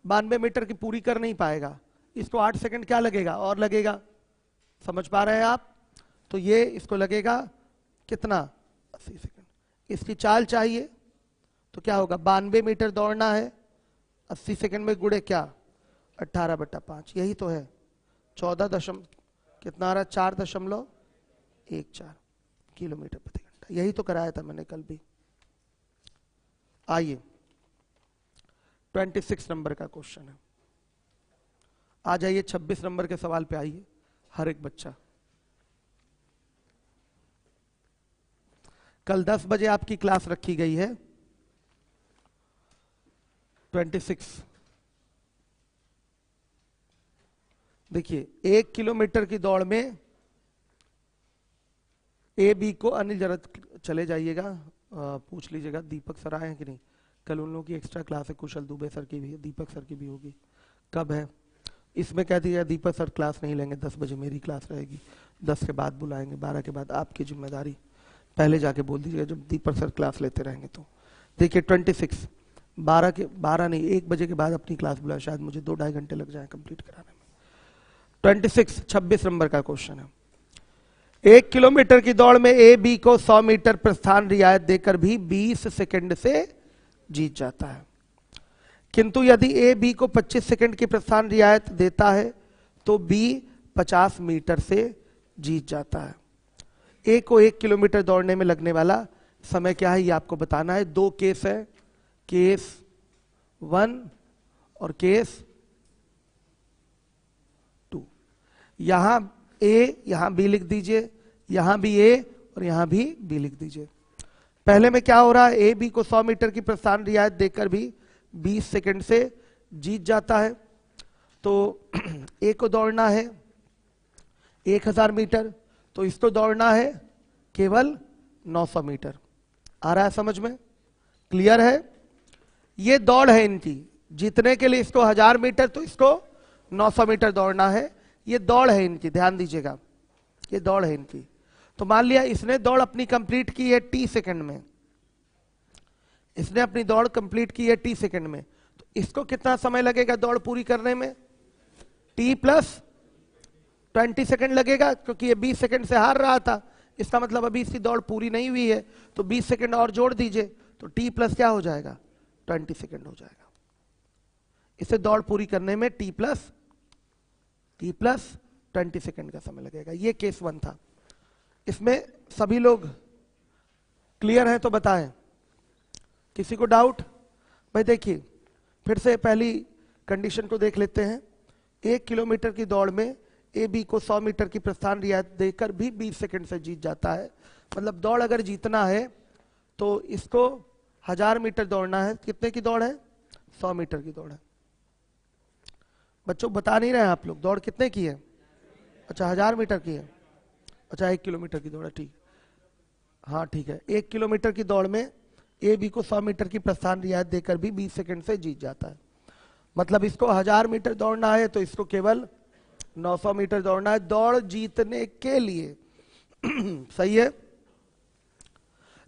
92 मीटर की पूरी कर नहीं पाएगा। इसको 8 सेकंड क्या लगेगा और लगेगा, समझ पा रहे हैं आप? तो ये इसको लगेगा कितना? 80 सेकंड। इसकी चाल चाहिए, तो क्या होगा, 92 मीटर दौड़ना है, 80 सेकंड में गुड़े क्या 18/5, यही तो है 14 दशम कितना आ रहा है 4.14 किलोमीटर प्रति घंटा। यही तो कराया था मैंने कल भी। आइए 26 नंबर का क्वेश्चन है। आ जाइए 26 नंबर के सवाल पे आइए हर एक बच्चा। कल 10 बजे आपकी क्लास रखी गई है 26। देखिए 1 किलोमीटर की दौड़ में ए बी को, अनिल जरा चले जाइएगा, पूछ लीजिएगा दीपक सर आए हैं कि नहीं। कल उन लोगों की एक्स्ट्रा क्लास है, कुशल दुबे सर की भी है, दीपक सर की भी होगी। कब है इसमें कह दीजिएगा दीपक सर क्लास नहीं लेंगे, 10 बजे मेरी क्लास रहेगी, 10 के बाद बुलाएंगे, 12 के बाद आपकी जिम्मेदारी। पहले जाके बोल दीजिएगा जब दीपक सर क्लास लेते रहेंगे तो। देखिए 26 12 नहीं 1 बजे के बाद अपनी क्लास बुलाए, शायद मुझे 2-2.5 घंटे लग जाए कंप्लीट कराने में। 26 नंबर का क्वेश्चन है। 1 किलोमीटर की दौड़ में ए बी को 100 मीटर प्रस्थान रियायत देकर भी 20 सेकंड से जीत जाता है, किंतु यदि ए बी को 25 सेकंड की प्रस्थान रियायत देता है तो बी 50 मीटर से जीत जाता है। ए को 1 किलोमीटर दौड़ने में लगने वाला समय क्या है ये आपको बताना है। 2 केस है, केस 1 और केस 2। यहां ए, यहां बी लिख दीजिए, यहां भी ए और यहां भी बी लिख दीजिए। पहले में क्या हो रहा है, ए बी को 100 मीटर की प्रस्थान रियायत देकर भी 20 सेकंड से जीत जाता है। तो ए को दौड़ना है 1000 मीटर, तो इसको दौड़ना है केवल 900 मीटर। आ रहा है समझ में, क्लियर है। ये दौड़ है इनकी, जीतने के लिए इसको 1000 मीटर तो इसको 900 मीटर दौड़ना है। ये दौड़ है इनकी, ध्यान दीजिएगा, ये दौड़ है इनकी। तो मान लिया इसने दौड़ अपनी कंप्लीट की है टी सेकंड में, इसने अपनी दौड़ कंप्लीट की है टी सेकंड में, तो इसको कितना समय लगेगा दौड़ पूरी करने में, टी प्लस 20 सेकंड लगेगा, क्योंकि ये 20 सेकंड से हार रहा था। इसका मतलब अभी इसकी दौड़ पूरी नहीं हुई है, तो 20 सेकंड और जोड़ दीजिए, तो टी प्लस क्या हो जाएगा 20 सेकंड हो जाएगा। इसे दौड़ पूरी करने में टी प्लस 20 सेकंड का समय लगेगा। ये केस 1 था। इसमें सभी लोग क्लियर हैं तो बताएं, किसी को डाउट? भाई देखिए फिर से पहली कंडीशन को देख लेते हैं। 1 किलोमीटर की दौड़ में ए बी को 100 मीटर की प्रस्थान रियायत देकर भी 20 सेकंड से जीत जाता है। मतलब दौड़ अगर जीतना है तो इसको 1000 मीटर दौड़ना है। कितने की दौड़ है, 100 मीटर की दौड़ है। बच्चों बता नहीं रहे हैं आप लोग, दौड़ कितने की है? अच्छा 1000 मीटर की है। अच्छा 1 किलोमीटर की दौड़ है, ठीक, हाँ ठीक है। 1 किलोमीटर की दौड़ में ए बी को 100 मीटर की प्रस्थान रियायत देकर भी 20 सेकंड से जीत जाता है। मतलब इसको 1000 मीटर दौड़ना है तो इसको केवल 900 मीटर दौड़ना है दौड़ जीतने के लिए। सही है।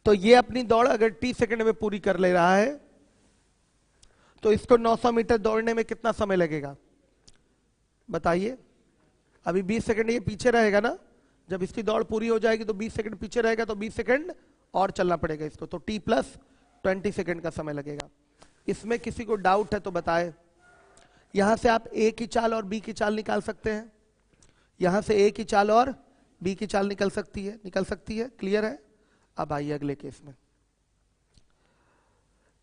तो ये अपनी दौड़ अगर टी सेकंड में पूरी कर ले रहा है तो इसको 900 मीटर दौड़ने में कितना समय लगेगा बताइए। अभी 20 सेकंड ये पीछे रहेगा ना, जब इसकी दौड़ पूरी हो जाएगी तो 20 सेकंड पीछे रहेगा, तो 20 सेकंड और चलना पड़ेगा इसको, तो टी प्लस 20 सेकंड का समय लगेगा। इसमें किसी को डाउट है तो बताए। यहां से आप ए की चाल और बी की चाल निकाल सकते हैं, यहां से ए की चाल और बी की चाल निकल सकती है, क्लियर है। अब आइए अगले केस में।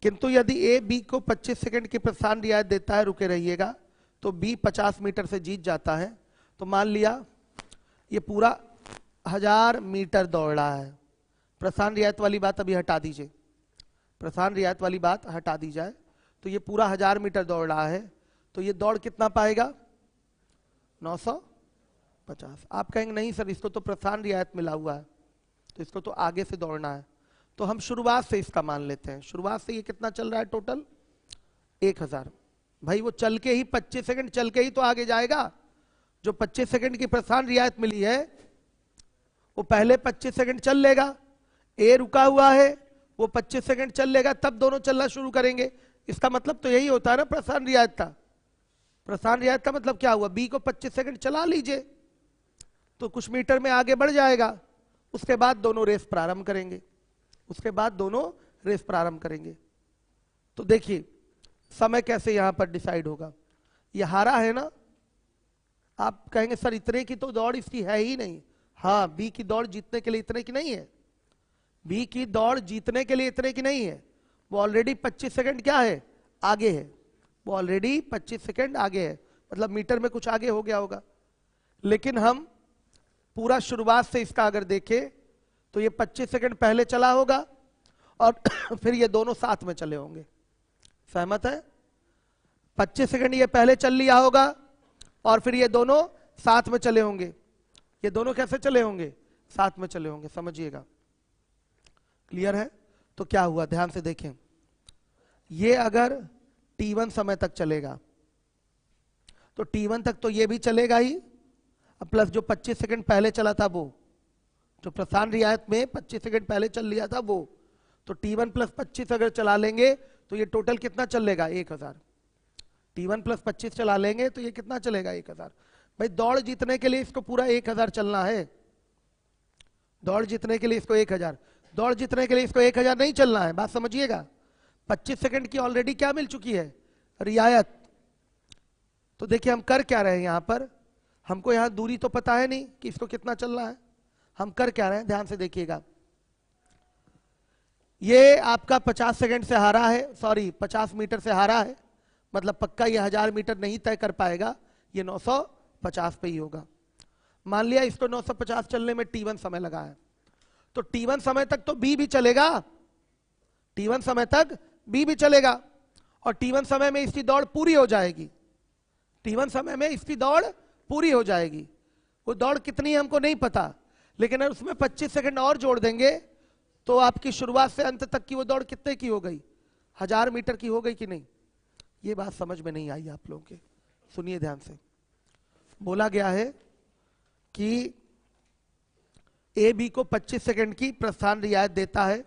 किंतु यदि ए बी को 25 सेकंड की प्रस्थान रियायत देता है, रुके रहिएगा, तो बी 50 मीटर से जीत जाता है। तो मान लिया ये पूरा 1000 मीटर दौड़ रहा है। प्रस्थान रियायत वाली बात अभी हटा दीजिए, प्रस्थान रियायत वाली बात हटा दी जाए, तो ये पूरा 1000 मीटर दौड़ रहा है, तो ये दौड़ कितना पाएगा 950। आप कहेंगे नहीं सर इसको तो प्रस्थान रियायत मिला हुआ है, तो इसको तो आगे से दौड़ना है। तो हम शुरुआत से इसका मान लेते हैं। शुरुआत से ये कितना चल रहा है टोटल 1000। भाई वो चल के ही 25 सेकंड चल के ही तो आगे जाएगा। जो 25 सेकंड की प्रस्थान रियायत मिली है वो पहले 25 सेकंड चल लेगा, ए रुका हुआ है वो 25 सेकंड चल लेगा, तब दोनों चलना शुरू करेंगे। इसका मतलब तो यही होता है ना प्रस्थान रियायत का। प्रस्थान रियायत का मतलब क्या हुआ, बी को 25 सेकंड चला लीजिए तो कुछ मीटर में आगे बढ़ जाएगा, उसके बाद दोनों रेस प्रारंभ करेंगे, तो देखिए समय कैसे यहां पर डिसाइड होगा। ये हारा है ना, आप कहेंगे सर इतने की तो दौड़ इसकी है ही नहीं। हाँ, बी की दौड़ जीतने के लिए इतने की नहीं है, बी की दौड़ जीतने के लिए इतने की नहीं है। वो ऑलरेडी 25 सेकंड क्या है, आगे है। वो ऑलरेडी 25 सेकंड आगे है, मतलब मीटर में कुछ आगे हो गया होगा। लेकिन हम पूरा शुरुआत से इसका अगर देखें तो ये 25 सेकंड पहले चला होगा और फिर ये दोनों साथ में चले होंगे। सहमत है? 25 सेकंड ये पहले चल लिया होगा और फिर ये दोनों साथ में चले होंगे। ये दोनों कैसे चले होंगे, साथ में चले होंगे, समझिएगा। क्लियर है? तो क्या हुआ, ध्यान से देखें। ये अगर T1 समय तक चलेगा तो T1 तक तो ये भी चलेगा ही, प्लस जो 25 सेकंड पहले चला था वो, जो प्रस्थान रियायत में 25 सेकंड पहले चल लिया था वो, तो T1 प्लस 25 अगर चला लेंगे तो ये टोटल कितना चल लेगा, 1000। T1 प्लस 25 चला लेंगे तो ये कितना चलेगा, 1000। भाई दौड़ जीतने के लिए इसको पूरा 1000 चलना है, दौड़ जीतने के लिए इसको 1000, दौड़ जीतने के लिए इसको 1000 नहीं चलना है, बात समझिएगा। 25 सेकंड की ऑलरेडी क्या मिल चुकी है, रियायत। तो देखिए हम कर क्या रहे हैं यहां पर, हमको यहां दूरी तो पता है नहीं कि इसको कितना चलना है, हम कर क्या रहे हैं, ध्यान से देखिएगा। ये आपका 50 सेकंड से हारा है, सॉरी 50 मीटर से हारा है, मतलब पक्का ये 1000 मीटर नहीं तय कर पाएगा, ये 950 पे ही होगा। मान लिया इसको 950 चलने में T1 समय लगा है, तो T1 समय तक तो B भी चलेगा, T1 समय तक B भी चलेगा और T1 समय में इसकी दौड़ पूरी हो जाएगी, T1 समय में इसकी दौड़ पूरी हो जाएगी। वो दौड़ कितनी है हमको नहीं पता, लेकिन अगर उसमें 25 सेकंड और जोड़ देंगे तो आपकी शुरुआत से अंत तक की वो दौड़ कितने की हो गई, 1000 मीटर की हो गई कि नहीं। ये बात समझ में नहीं आई आप लोगों के, सुनिए ध्यान से। बोला गया है कि ए बी को 25 सेकंड की प्रस्थान रियायत देता है,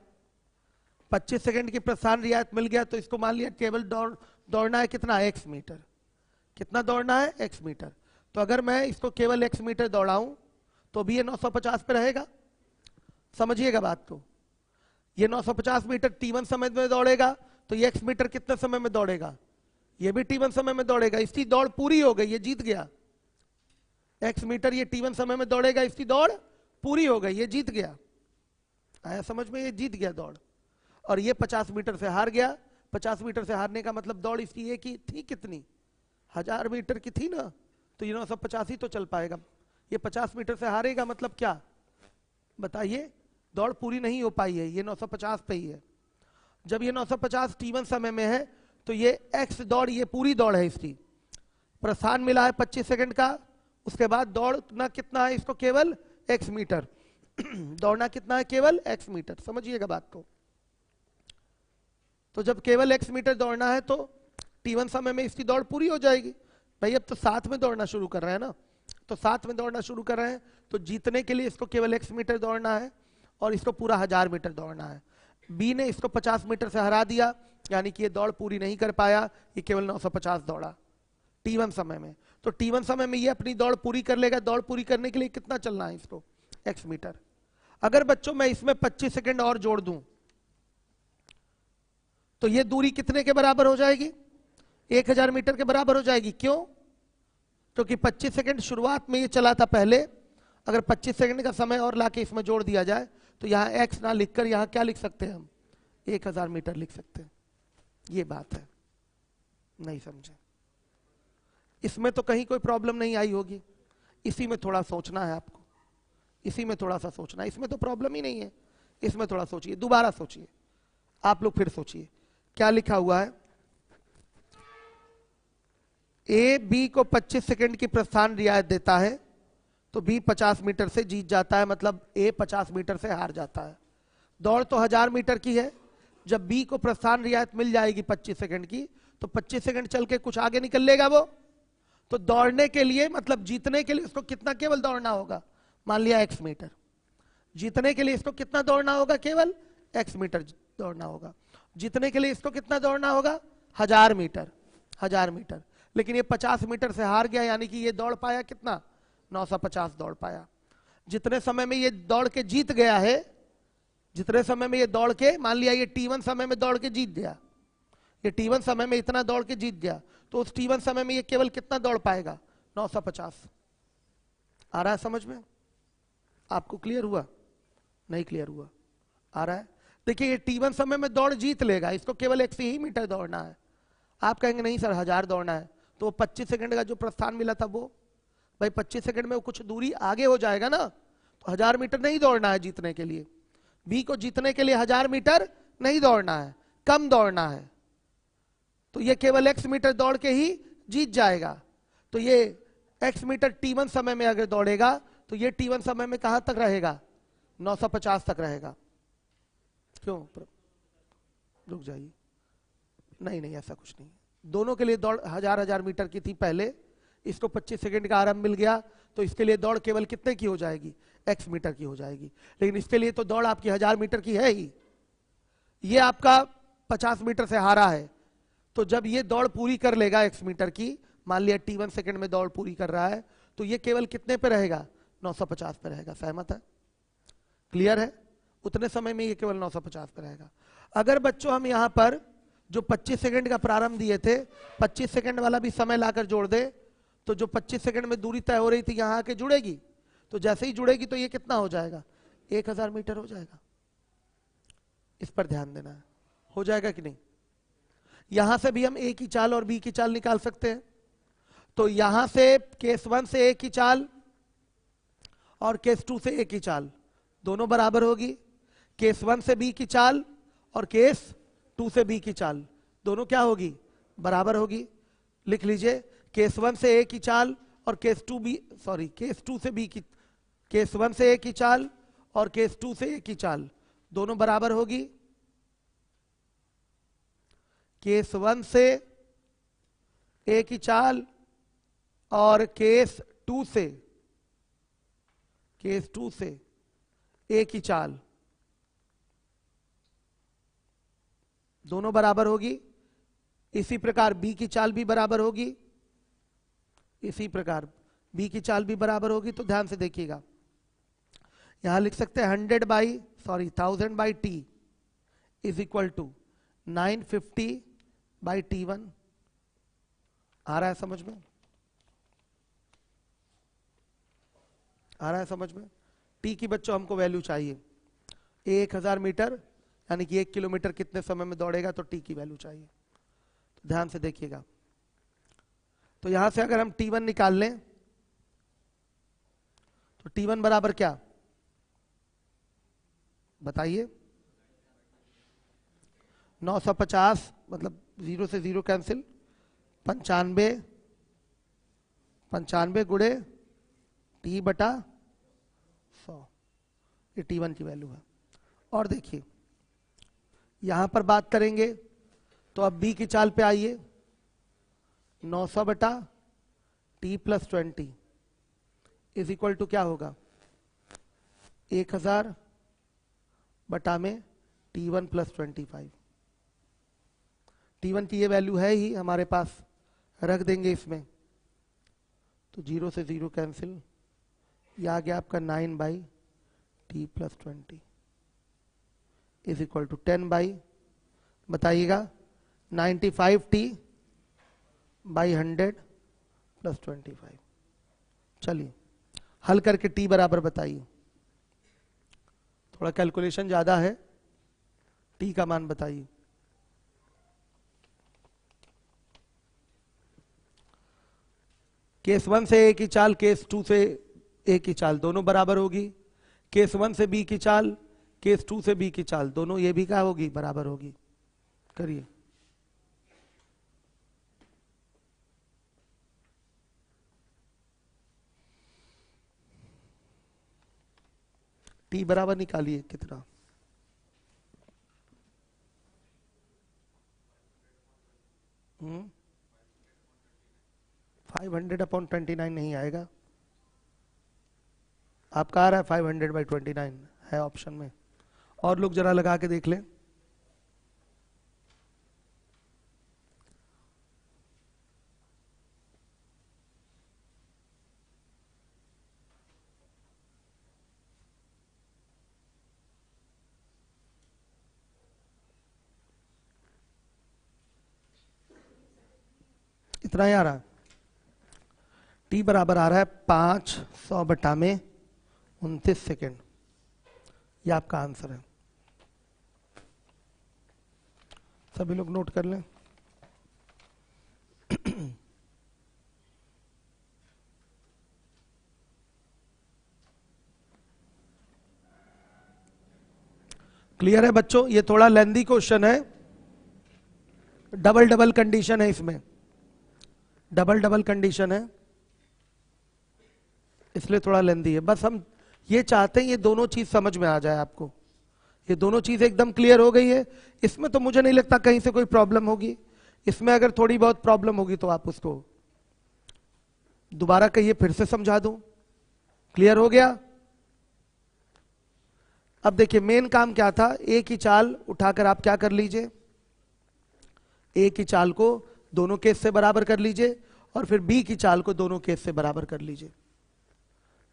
25 सेकंड की प्रस्थान रियायत मिल गया तो इसको मान लिया केवल दौड़ना है कितना, x मीटर। कितना दौड़ना है, x मीटर। तो अगर मैं इसको केवल x मीटर दौड़ाऊं तो भी ये 950 पे रहेगा, समझिएगा बात को। ये 950 मीटर T1 समय में दौड़ेगा तो ये x मीटर कितने समय में दौड़ेगा, ये भी T1 समय में दौड़ेगा, इसकी दौड़ पूरी हो गई, ये जीत गया। x मीटर ये T1 समय में दौड़ेगा, इसकी दौड़ पूरी हो गई, ये जीत गया। आया समझ में, ये जीत गया दौड़। और ये 50 मीटर से हार गया। 50 मीटर से हारने का मतलब दौड़ इसकी एक ही थी, कितनी, 1000 मीटर की थी ना, तो ये 950 ही तो चल पाएगा। ये 50 मीटर से हारेगा मतलब क्या बताइए, दौड़ पूरी नहीं हो पाई है, ये 950 पे ही है। जब ये 950 T1 समय में है तो ये x दौड़, ये पूरी दौड़ है इसकी, प्रस्थान मिला है 25 सेकंड का, उसके बाद दौड़ना कितना है इसको, केवल x मीटर दौड़ना कितना है, केवल x मीटर, समझिएगा बात को। तो जब केवल x मीटर दौड़ना है तो T1 समय में इसकी दौड़ पूरी हो जाएगी। भाई अब तो साथ में दौड़ना शुरू कर रहे हैं ना, तो साथ में दौड़ना शुरू कर रहे हैं तो जीतने के लिए इसको केवल x मीटर दौड़ना है और इसको पूरा 1000 मीटर दौड़ना है। B ने इसको 50 मीटर से हरा दिया, यानी कि ये दौड़ पूरी नहीं कर पाया, ये केवल 950 दौड़ा T1 समय में। तो T1 समय में ये अपनी दौड़ पूरी कर लेगा, दौड़ पूरी करने के लिए कितना चलना है इसको, x मीटर। अगर बच्चों मैं इसमें 25 सेकंड और जोड़ दूं तो ये दूरी कितने के बराबर हो जाएगी, 1000 मीटर के बराबर हो जाएगी। क्यों? क्योंकि 25 सेकंड शुरुआत में ये चला था पहले, अगर 25 सेकंड का समय और लाके इसमें जोड़ दिया जाए तो यहाँ x ना लिखकर यहाँ क्या लिख सकते हैं हम, 1000 मीटर लिख सकते हैं। ये बात है, नहीं समझे? इसमें तो कहीं कोई प्रॉब्लम नहीं आई होगी, इसी में थोड़ा सोचना है आपको, इसी में थोड़ा सा सोचना है, इसमें तो प्रॉब्लम ही नहीं है, इसमें थोड़ा सोचिए, दोबारा सोचिए, आप लोग फिर सोचिए क्या लिखा हुआ है। ए बी को 25 सेकंड की प्रस्थान रियायत देता है तो बी 50 मीटर से जीत जाता है, मतलब ए 50 मीटर से हार जाता है। दौड़ तो 1000 मीटर की है, जब बी को प्रस्थान रियायत मिल जाएगी 25 सेकंड की तो 25 सेकंड चल के कुछ आगे निकल लेगा वो, तो दौड़ने के लिए मतलब जीतने के लिए उसको कितना केवल दौड़ना होगा, मान लिया x मीटर, जीतने के लिए इसको कितना दौड़ना होगा, केवल x मीटर दौड़ना होगा। जीतने के लिए इसको कितना दौड़ना होगा, 1000 मीटर, 1000 मीटर। लेकिन ये 50 मीटर से हार गया, यानी कि ये दौड़ पाया कितना, 950 दौड़ पाया। जितने समय में ये दौड़ के जीत गया है, जितने समय में ये दौड़ के, मान लिया ये T1 समय में दौड़ के जीत गया, ये T1 समय में इतना दौड़ के जीत गया, तो उस T1 समय में ये केवल कितना दौड़ पाएगा? 950। आ रहा है समझ में? आपको क्लियर हुआ? नहीं क्लियर हुआ? आ रहा है? देखिए ये T1 समय में दौड़ जीत लेगा, इसको केवल 100 ही मीटर दौड़ना है। आप कहेंगे नहीं सर 1000 दौड़ना है, तो 25 सेकंड का जो प्रस्थान मिला था वो, भाई 25 सेकंड में वो कुछ दूरी आगे हो जाएगा ना, तो 1000 मीटर नहीं दौड़ना है जीतने के लिए। बी को जीतने के लिए 1000 मीटर नहीं दौड़ना है, कम दौड़ना है, तो ये केवल x मीटर दौड़ के ही जीत जाएगा। तो ये x मीटर T1 समय में अगर दौड़ेगा तो ये T1 समय में कहां तक रहेगा? 950 तक रहेगा। क्यों? रुक जाइए, नहीं नहीं ऐसा कुछ नहीं, दोनों के लिए दौड़ 1000 मीटर की थी पहले, इसको 25 सेकंड का आरंभ मिल गया, तो इसके लिए दौड़ केवल कितने की हो जाएगी? x मीटर की हो जाएगी। लेकिन इसके लिए तो दौड़ आपकी 1000 मीटर की है ही, ये आपका 50 मीटर से हारा है, तो जब ये दौड़ पूरी कर लेगा x मीटर की, मान लिया T1 सेकंड में दौड़ पूरी कर रहा है, तो ये केवल कितने पे रहेगा? 950 पे रहेगा। सहमत है? क्लियर है? उतने समय में ये केवल 950 पे रहेगा। अगर बच्चों हम यहां पर जो 25 सेकंड का प्रारंभ दिए थे, 25 सेकंड वाला भी समय लाकर जोड़ दे, तो जो 25 सेकंड में दूरी तय हो रही थी यहां आके जुड़ेगी, तो जैसे ही जुड़ेगी तो ये कितना हो जाएगा? 1000 मीटर हो जाएगा। इस पर ध्यान देना है। हो जाएगा कि नहीं? यहां से भी हम ए की चाल और बी की चाल निकाल सकते हैं। तो यहां से केस 1 से ए की चाल और केस 2 से ए की चाल दोनों बराबर होगी। केस 1 से बी की चाल और केस 2 से बी की चाल दोनों क्या होगी? बराबर होगी। लिख लीजिए, केस 1 से ए की चाल और केस 2 से बी की, केस 1 से ए की चाल और केस 2 से ए की चाल दोनों बराबर होगी। केस 1 से ए की चाल और केस 2 से ए की चाल दोनों बराबर होगी। इसी प्रकार बी की चाल भी बराबर होगी, इसी प्रकार बी की चाल भी बराबर होगी। तो ध्यान से देखिएगा, यहां लिख सकते हैं 1000 by T is equal to 950 by T1। आ रहा है समझ में? आ रहा है समझ में? टी की बच्चों हमको वैल्यू चाहिए, 1000 मीटर यानी कि 1 किलोमीटर कितने समय में दौड़ेगा, तो टी की वैल्यू चाहिए। तो ध्यान से देखिएगा, तो यहां से अगर हम T1 निकाल लें तो T1 बराबर क्या बताइए? 950 मतलब 0 से 0 कैंसिल, 95 गुणे T बटा 100, ये T1 की वैल्यू है। और देखिए यहां पर बात करेंगे तो अब B की चाल पे आइए, 900 बटा T plus 20 is equal to क्या होगा? 1000 बटा में T1 प्लस 25। T1 की ये वैल्यू है ही हमारे पास, रख देंगे इसमें, तो 0 से 0 कैंसिल, ये आ गया आपका 9 by T plus 20 is equal to 10 by, बताइएगा, 95T बाई 100 प्लस 25। चलिए हल करके T बराबर बताइए, थोड़ा कैलकुलेशन ज्यादा है, T का मान बताइए। केस 1 से ए की चाल, केस 2 से ए की चाल दोनों बराबर होगी। केस 1 से बी की चाल, केस 2 से बी की चाल दोनों ये भी क्या होगी? बराबर होगी। करिए। T बराबर निकालिए कितना? 500/29 नहीं आएगा, आपका आ रहा है 500/29 है ऑप्शन में। और लोग जरा लगा के देख लें। कितना आ रहा है? टी बराबर आ रहा है 500/29 सेकेंड। ये आपका आंसर है। सभी लोग नोट कर लें। क्लियर है बच्चों? ये थोड़ा लेंदी क्वेश्चन है, डबल डबल कंडीशन है इसमें, डबल डबल कंडीशन है, इसलिए थोड़ा लेंदी है। बस हम ये चाहते हैं ये दोनों चीज समझ में आ जाए आपको। ये दोनों चीज एकदम क्लियर हो गई है। इसमें तो मुझे नहीं लगता कहीं से कोई प्रॉब्लम होगी। इसमें अगर थोड़ी बहुत प्रॉब्लम होगी तो आप उसको दोबारा कहिए, फिर से समझा दूं। क्लियर हो गया? अब देखिए मेन काम क्या था, एक ही चाल उठाकर आप क्या कर लीजिए, एक ही चाल को दोनों केस से बराबर कर लीजिए और फिर बी की चाल को दोनों केस से बराबर कर लीजिए।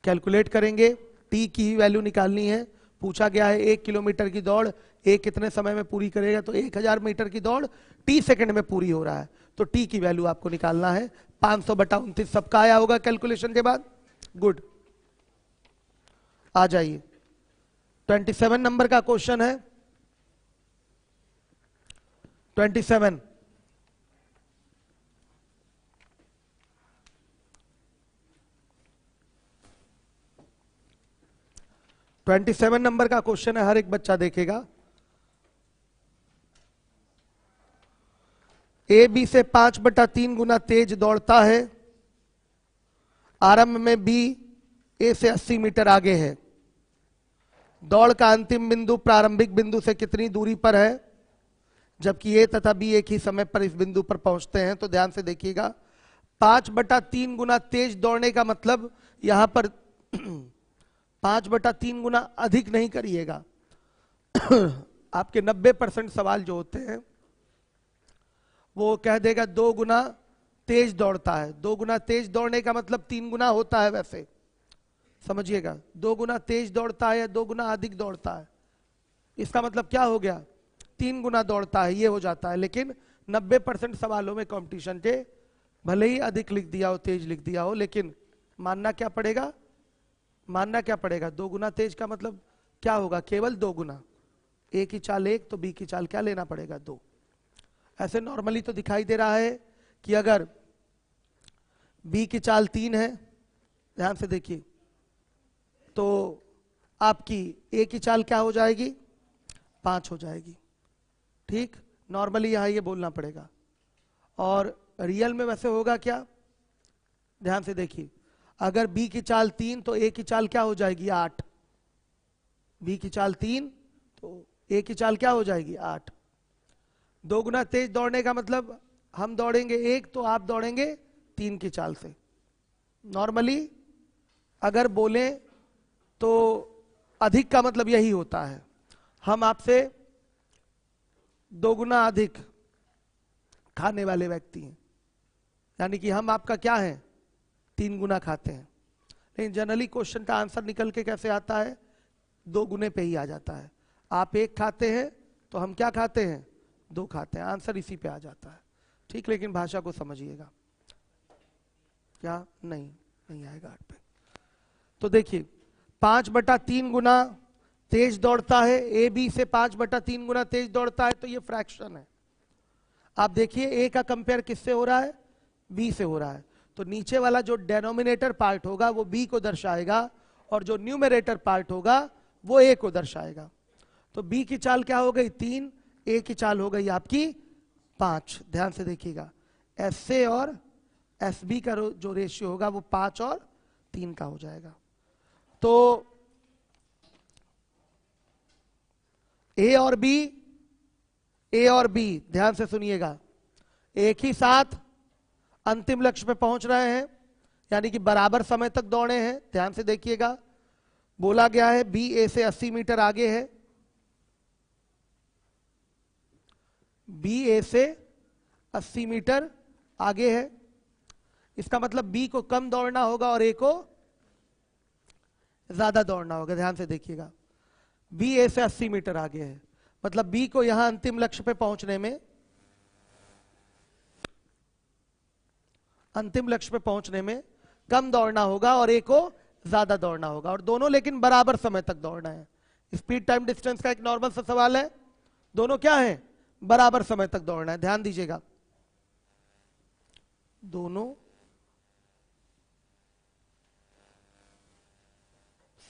कैलकुलेट करेंगे, टी की वैल्यू निकालनी है। पूछा गया है 1 किलोमीटर की दौड़ ए कितने समय में पूरी करेगा, तो 1000 मीटर की दौड़ टी सेकंड में पूरी हो रहा है, तो टी की वैल्यू आपको निकालना है 500/29। सबका आया होगा कैलकुलेशन के बाद? गुड, आ जाइए। 27 नंबर का क्वेश्चन है। 27 नंबर का क्वेश्चन है, हर एक बच्चा देखेगा। ए बी से 5/3 गुना तेज दौड़ता है। आरंभ में बी ए से 80 मीटर आगे है। दौड़ का अंतिम बिंदु प्रारंभिक बिंदु से कितनी दूरी पर है? जबकि ए तथा बी एक ही समय पर इस बिंदु पर पहुंचते हैं। तो ध्यान से देखिएगा, 5/3 गुना तेज दौड़ने का मतलब यहां पर 5/3 गुना अधिक नहीं करिएगा। आपके 90% सवाल जो होते हैं वो कह देगा 2 गुना तेज दौड़ता है। 2 गुना तेज दौड़ने का मतलब 3 गुना होता है। वैसे समझिएगा, 2 गुना तेज दौड़ता है या 2 गुना अधिक दौड़ता है, इसका मतलब क्या हो गया? 3 गुना दौड़ता है, ये हो जाता है। लेकिन 90% सवालों में कंपटीशन के भले ही अधिक लिख दिया हो, तेज लिख दिया हो, लेकिन मानना क्या पड़ेगा? मानना क्या पड़ेगा? 2 गुना तेज का मतलब क्या होगा? केवल 2 गुना। ए की चाल 1 तो बी की चाल क्या लेना पड़ेगा? 2। ऐसे नॉर्मली तो दिखाई दे रहा है कि अगर बी की चाल 3 है, ध्यान से देखिए, तो आपकी ए की चाल क्या हो जाएगी? 5 हो जाएगी। ठीक, नॉर्मली यहां ये बोलना पड़ेगा। और रियल में वैसे होगा क्या? ध्यान से देखिए, अगर बी की चाल 3 तो ए की चाल क्या हो जाएगी? 8। बी की चाल 3 तो ए की चाल क्या हो जाएगी? 8। 2 गुना तेज दौड़ने का मतलब हम दौड़ेंगे 1 तो आप दौड़ेंगे 3 की चाल से। नॉर्मली अगर बोले तो अधिक का मतलब यही होता है, हम आपसे 2 गुना अधिक खाने वाले व्यक्ति हैं, यानी कि हम आपका क्या है? 3 गुना खाते हैं। लेकिन जनरली क्वेश्चन का आंसर निकल के कैसे आता है? 2 गुने पे ही आ जाता है। आप 1 खाते हैं तो हम क्या खाते हैं? 2 खाते हैं। आंसर इसी पे आ जाता है। ठीक, लेकिन भाषा को समझिएगा। क्या नहीं आएगा 8 पे। तो देखिए 5/3 गुना तेज दौड़ता है, ए बी से 5/3 गुना तेज दौड़ता है, तो ये फ्रैक्शन है। आप देखिए ए का कंपेयर किससे हो रहा है? बी से हो रहा है। तो नीचे वाला जो डेनोमिनेटर पार्ट होगा वो बी को दर्शाएगा और जो न्यूमरेटर पार्ट होगा वो ए को दर्शाएगा। तो बी की चाल क्या हो गई? 3। ए की चाल हो गई आपकी 5। ध्यान से देखिएगा, एस से और एस बी का जो रेशियो होगा वो 5 और 3 का हो जाएगा। तो ए और बी ध्यान से सुनिएगा, एक ही साथ अंतिम लक्ष्य पे पहुंच रहे हैं, यानी कि बराबर समय तक दौड़े हैं। ध्यान से देखिएगा, बोला गया है बी ए से 80 मीटर आगे है। बी ए से 80 मीटर आगे है, इसका मतलब बी को कम दौड़ना होगा और ए को ज्यादा दौड़ना होगा। ध्यान से देखिएगा, बी ए से 80 मीटर आगे है, मतलब बी को यहां अंतिम लक्ष्य पे पहुंचने में अंतिम लक्ष्य पे पहुंचने में कम दौड़ना होगा और ए को ज्यादा दौड़ना होगा, और दोनों लेकिन बराबर समय तक दौड़ना है। स्पीड टाइम डिस्टेंस का एक नॉर्मल सा सवाल है, दोनों क्या है, बराबर समय तक दौड़ना है। ध्यान दीजिएगा, दोनों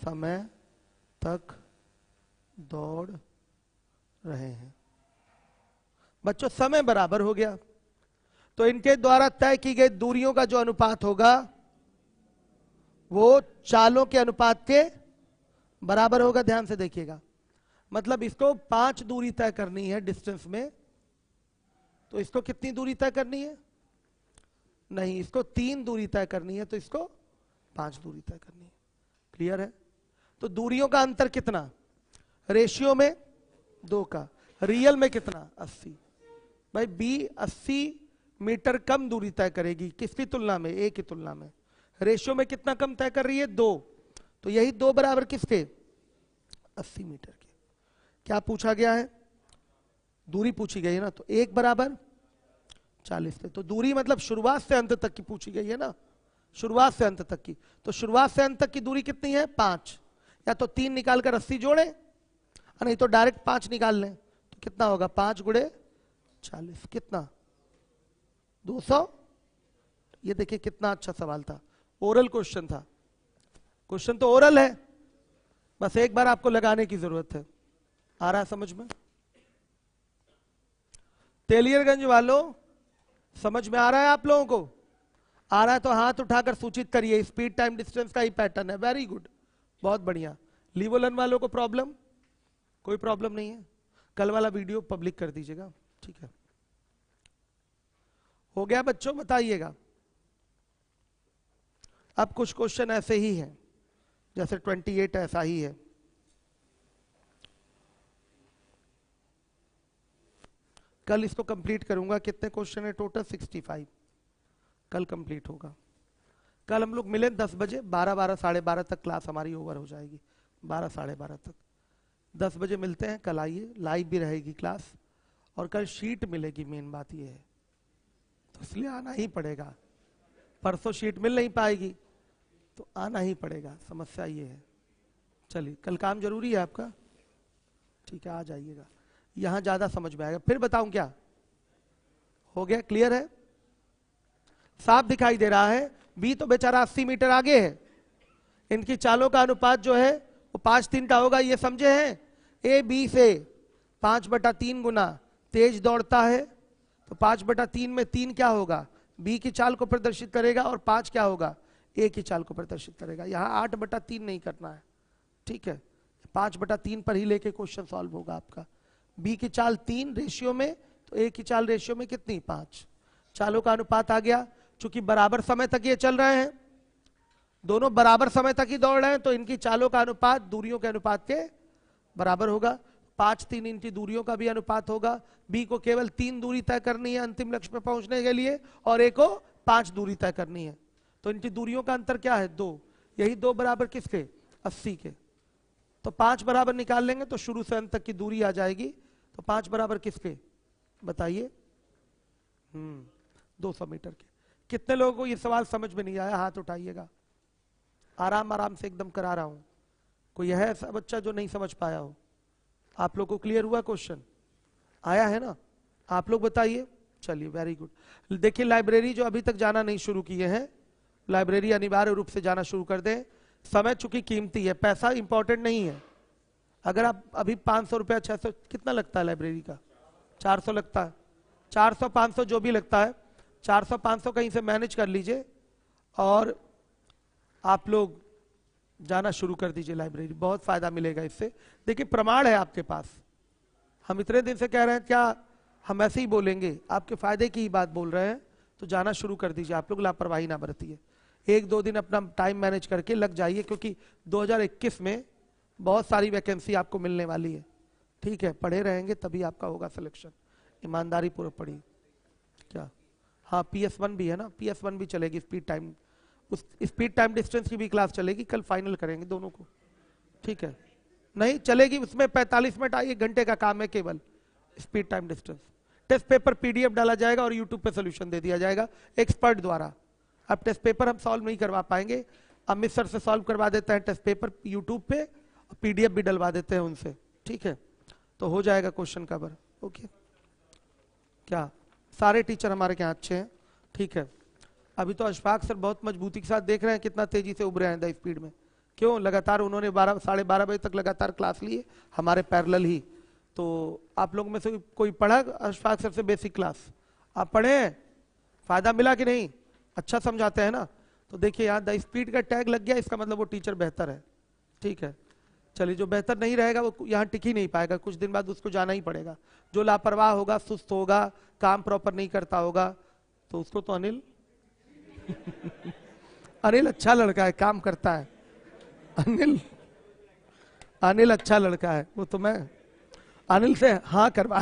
समय तक दौड़ रहे हैं। बच्चों समय बराबर हो गया तो इनके द्वारा तय की गई दूरियों का जो अनुपात होगा वो चालों के अनुपात के बराबर होगा। ध्यान से देखिएगा, मतलब इसको 5 दूरी तय करनी है डिस्टेंस में, तो इसको कितनी दूरी तय करनी है, नहीं इसको 3 दूरी तय करनी है, तो इसको 5 दूरी तय करनी है। क्लियर है? तो दूरियों का अंतर कितना, रेशियो में 2 का, रियल में कितना 80। भाई बी 80 मीटर कम दूरी तय करेगी, किसकी तुलना में, ए की तुलना में। रेशियो में कितना कम तय कर रही है, 2, तो यही 2 बराबर किसके, 80 मीटर के। क्या पूछा गया है, दूरी पूछी गई है ना, तो 1 बराबर 40 पे, तो दूरी मतलब शुरुआत से अंत तक की पूछी गई है ना, शुरुआत से अंत तक की, तो शुरुआत से अंत तक की दूरी कितनी है 5, या तो 3 निकालकर 80 जोड़े, नहीं तो डायरेक्ट 5 निकाल लें, तो कितना होगा 5 गुणे 40, कितना 200। ये देखिए कितना अच्छा सवाल था, ओरल क्वेश्चन था, क्वेश्चन तो ओरल है, बस एक बार आपको लगाने की जरूरत है। आ रहा है समझ में? तेलियरगंज वालों समझ में आ रहा है आप लोगों को? आ रहा है तो हाथ उठाकर सूचित करिए, स्पीड टाइम डिस्टेंस का ही पैटर्न है। वेरी गुड, बहुत बढ़िया। लीवोलन वालों को प्रॉब्लम, कोई प्रॉब्लम नहीं है, कल वाला वीडियो पब्लिक कर दीजिएगा, ठीक है। हो गया बच्चों, बताइएगा। अब कुछ क्वेश्चन ऐसे ही हैं, जैसे 28 ऐसा ही है। कल इसको कंप्लीट करूंगा। कितने क्वेश्चन है टोटल, 65, कल कंप्लीट होगा। कल हम लोग मिले 10 बजे, 12 साढ़े 12 तक क्लास हमारी ओवर हो जाएगी, 12 साढ़े 12 तक। 10 बजे मिलते हैं, कल आइए, लाइव भी रहेगी क्लास, और कल शीट मिलेगी। मेन बात ये है, तो इसलिए आना ही पड़ेगा। परसों शीट मिल नहीं पाएगी तो आना ही पड़ेगा, समस्या ये है। चलिए, कल काम जरूरी है आपका, ठीक है, आ जाइएगा, यहां ज्यादा समझ में आएगा। फिर बताऊं क्या, हो गया, क्लियर है, साफ दिखाई दे रहा है। बी तो बेचारा 80 मीटर आगे है, इनकी चालों का अनुपात जो है वो 5-3 का होगा, ये समझे हैं। ए बी से 5/3 गुना तेज दौड़ता है, तो 5/3 में 3 क्या होगा, बी की चाल को प्रदर्शित करेगा, और 5 क्या होगा, ए की चाल को प्रदर्शित करेगा। यहां 8/3 नहीं करना है, ठीक है, 5/3 पर ही लेके क्वेश्चन सॉल्व होगा आपका। बी की चाल 3 रेशियो में, तो ए की चाल रेशियो में कितनी, 5। चालों का अनुपात आ गया, चूंकि बराबर समय तक ये चल रहे हैं, दोनों बराबर समय तक ही दौड़ रहे हैं, तो इनकी चालों का अनुपात दूरियों के अनुपात के बराबर होगा। 5-3 इनकी दूरियों का भी अनुपात होगा। बी को केवल 3 दूरी तय करनी है अंतिम लक्ष्य पे पहुंचने के लिए, और ए को 5 दूरी तय करनी है, तो इनकी दूरियों का अंतर क्या है, 2। यही 2 बराबर किसके, 80 के, तो 5 बराबर निकाल लेंगे तो शुरू से अंत तक की दूरी आ जाएगी। तो 5 बराबर किसके, बताइए, 200 मीटर के। कितने लोगों को ये सवाल समझ में नहीं आया, हाथ उठाइएगा। आराम आराम से एकदम करा रहा हूं, कोई है ऐसा बच्चा जो नहीं समझ पाया हो? आप लोग को क्लियर हुआ, क्वेश्चन आया है ना? आप लोग बताइए। चलिए, वेरी गुड। देखिए, लाइब्रेरी जो अभी तक जाना नहीं शुरू किए हैं, लाइब्रेरी अनिवार्य रूप से जाना शुरू कर दें। समय चूंकि कीमती है, पैसा इंपॉर्टेंट नहीं है। अगर आप अभी 500 रुपया 600 कितना लगता है लाइब्रेरी का, 400 लगता है, 400-500 जो भी लगता है, 400-500 कहीं से मैनेज कर लीजिए और आप लोग जाना शुरू कर दीजिए लाइब्रेरी, बहुत फायदा मिलेगा इससे। देखिए, प्रमाण है आपके पास, हम इतने दिन से कह रहे हैं, क्या हम ऐसे ही बोलेंगे, आपके फायदे की ही बात बोल रहे हैं, तो जाना शुरू कर दीजिए। आप लोग लापरवाही ना बरतिए, 1-2 दिन अपना टाइम मैनेज करके लग जाइए, क्योंकि 2021 में बहुत सारी वैकेंसी आपको मिलने वाली है, ठीक है। पढ़े रहेंगे तभी आपका होगा सिलेक्शन, ईमानदारी पूर्वक पढ़िए। क्या, हाँ, PS1 भी है ना, PS1 भी चलेगी, स्पीड टाइम, उस स्पीड टाइम डिस्टेंस की भी क्लास चलेगी, कल फाइनल करेंगे दोनों को, ठीक है। नहीं चलेगी, उसमें 45 मिनट 1 घंटे का काम है केवल, speed time distance. Test paper PDF डाला जाएगा और यूट्यूब पे सोल्यूशन दे दिया जाएगा एक्सपर्ट द्वारा, अब टेस्ट पेपर हम सॉल्व नहीं करवा पाएंगे, अमित सर से सॉल्व करवा देते हैं टेस्ट पेपर यूट्यूब पे, पीडीएफ भी डलवा देते हैं उनसे, ठीक है, तो हो जाएगा क्वेश्चन कवर। ओके, क्या सारे टीचर हमारे यहाँ अच्छे हैं, ठीक है। अभी तो अशफाक सर बहुत मजबूती के साथ देख रहे हैं कितना तेजी से उभरे हैं द स्पीड में, क्यों, लगातार उन्होंने 12 बजे तक लगातार क्लास लिए हमारे पैरेलल ही। तो आप लोग में से कोई पढ़ा अशफाक सर से बेसिक क्लास, आप पढ़े हैं, फायदा मिला कि नहीं, अच्छा समझाते हैं ना। तो देखिए यहाँ द स्पीड का टैग लग गया, इसका मतलब वो टीचर बेहतर है, ठीक है। चलिए, जो बेहतर नहीं रहेगा वो यहाँ टिक ही नहीं पाएगा, कुछ दिन बाद उसको जाना ही पड़ेगा। जो लापरवाह होगा, सुस्त होगा, काम प्रॉपर नहीं करता होगा, तो उसको तो अनिल अनिल अच्छा लड़का है, काम करता है, अनिल अच्छा लड़का है, वो तो मैं अनिल से हाँ करवा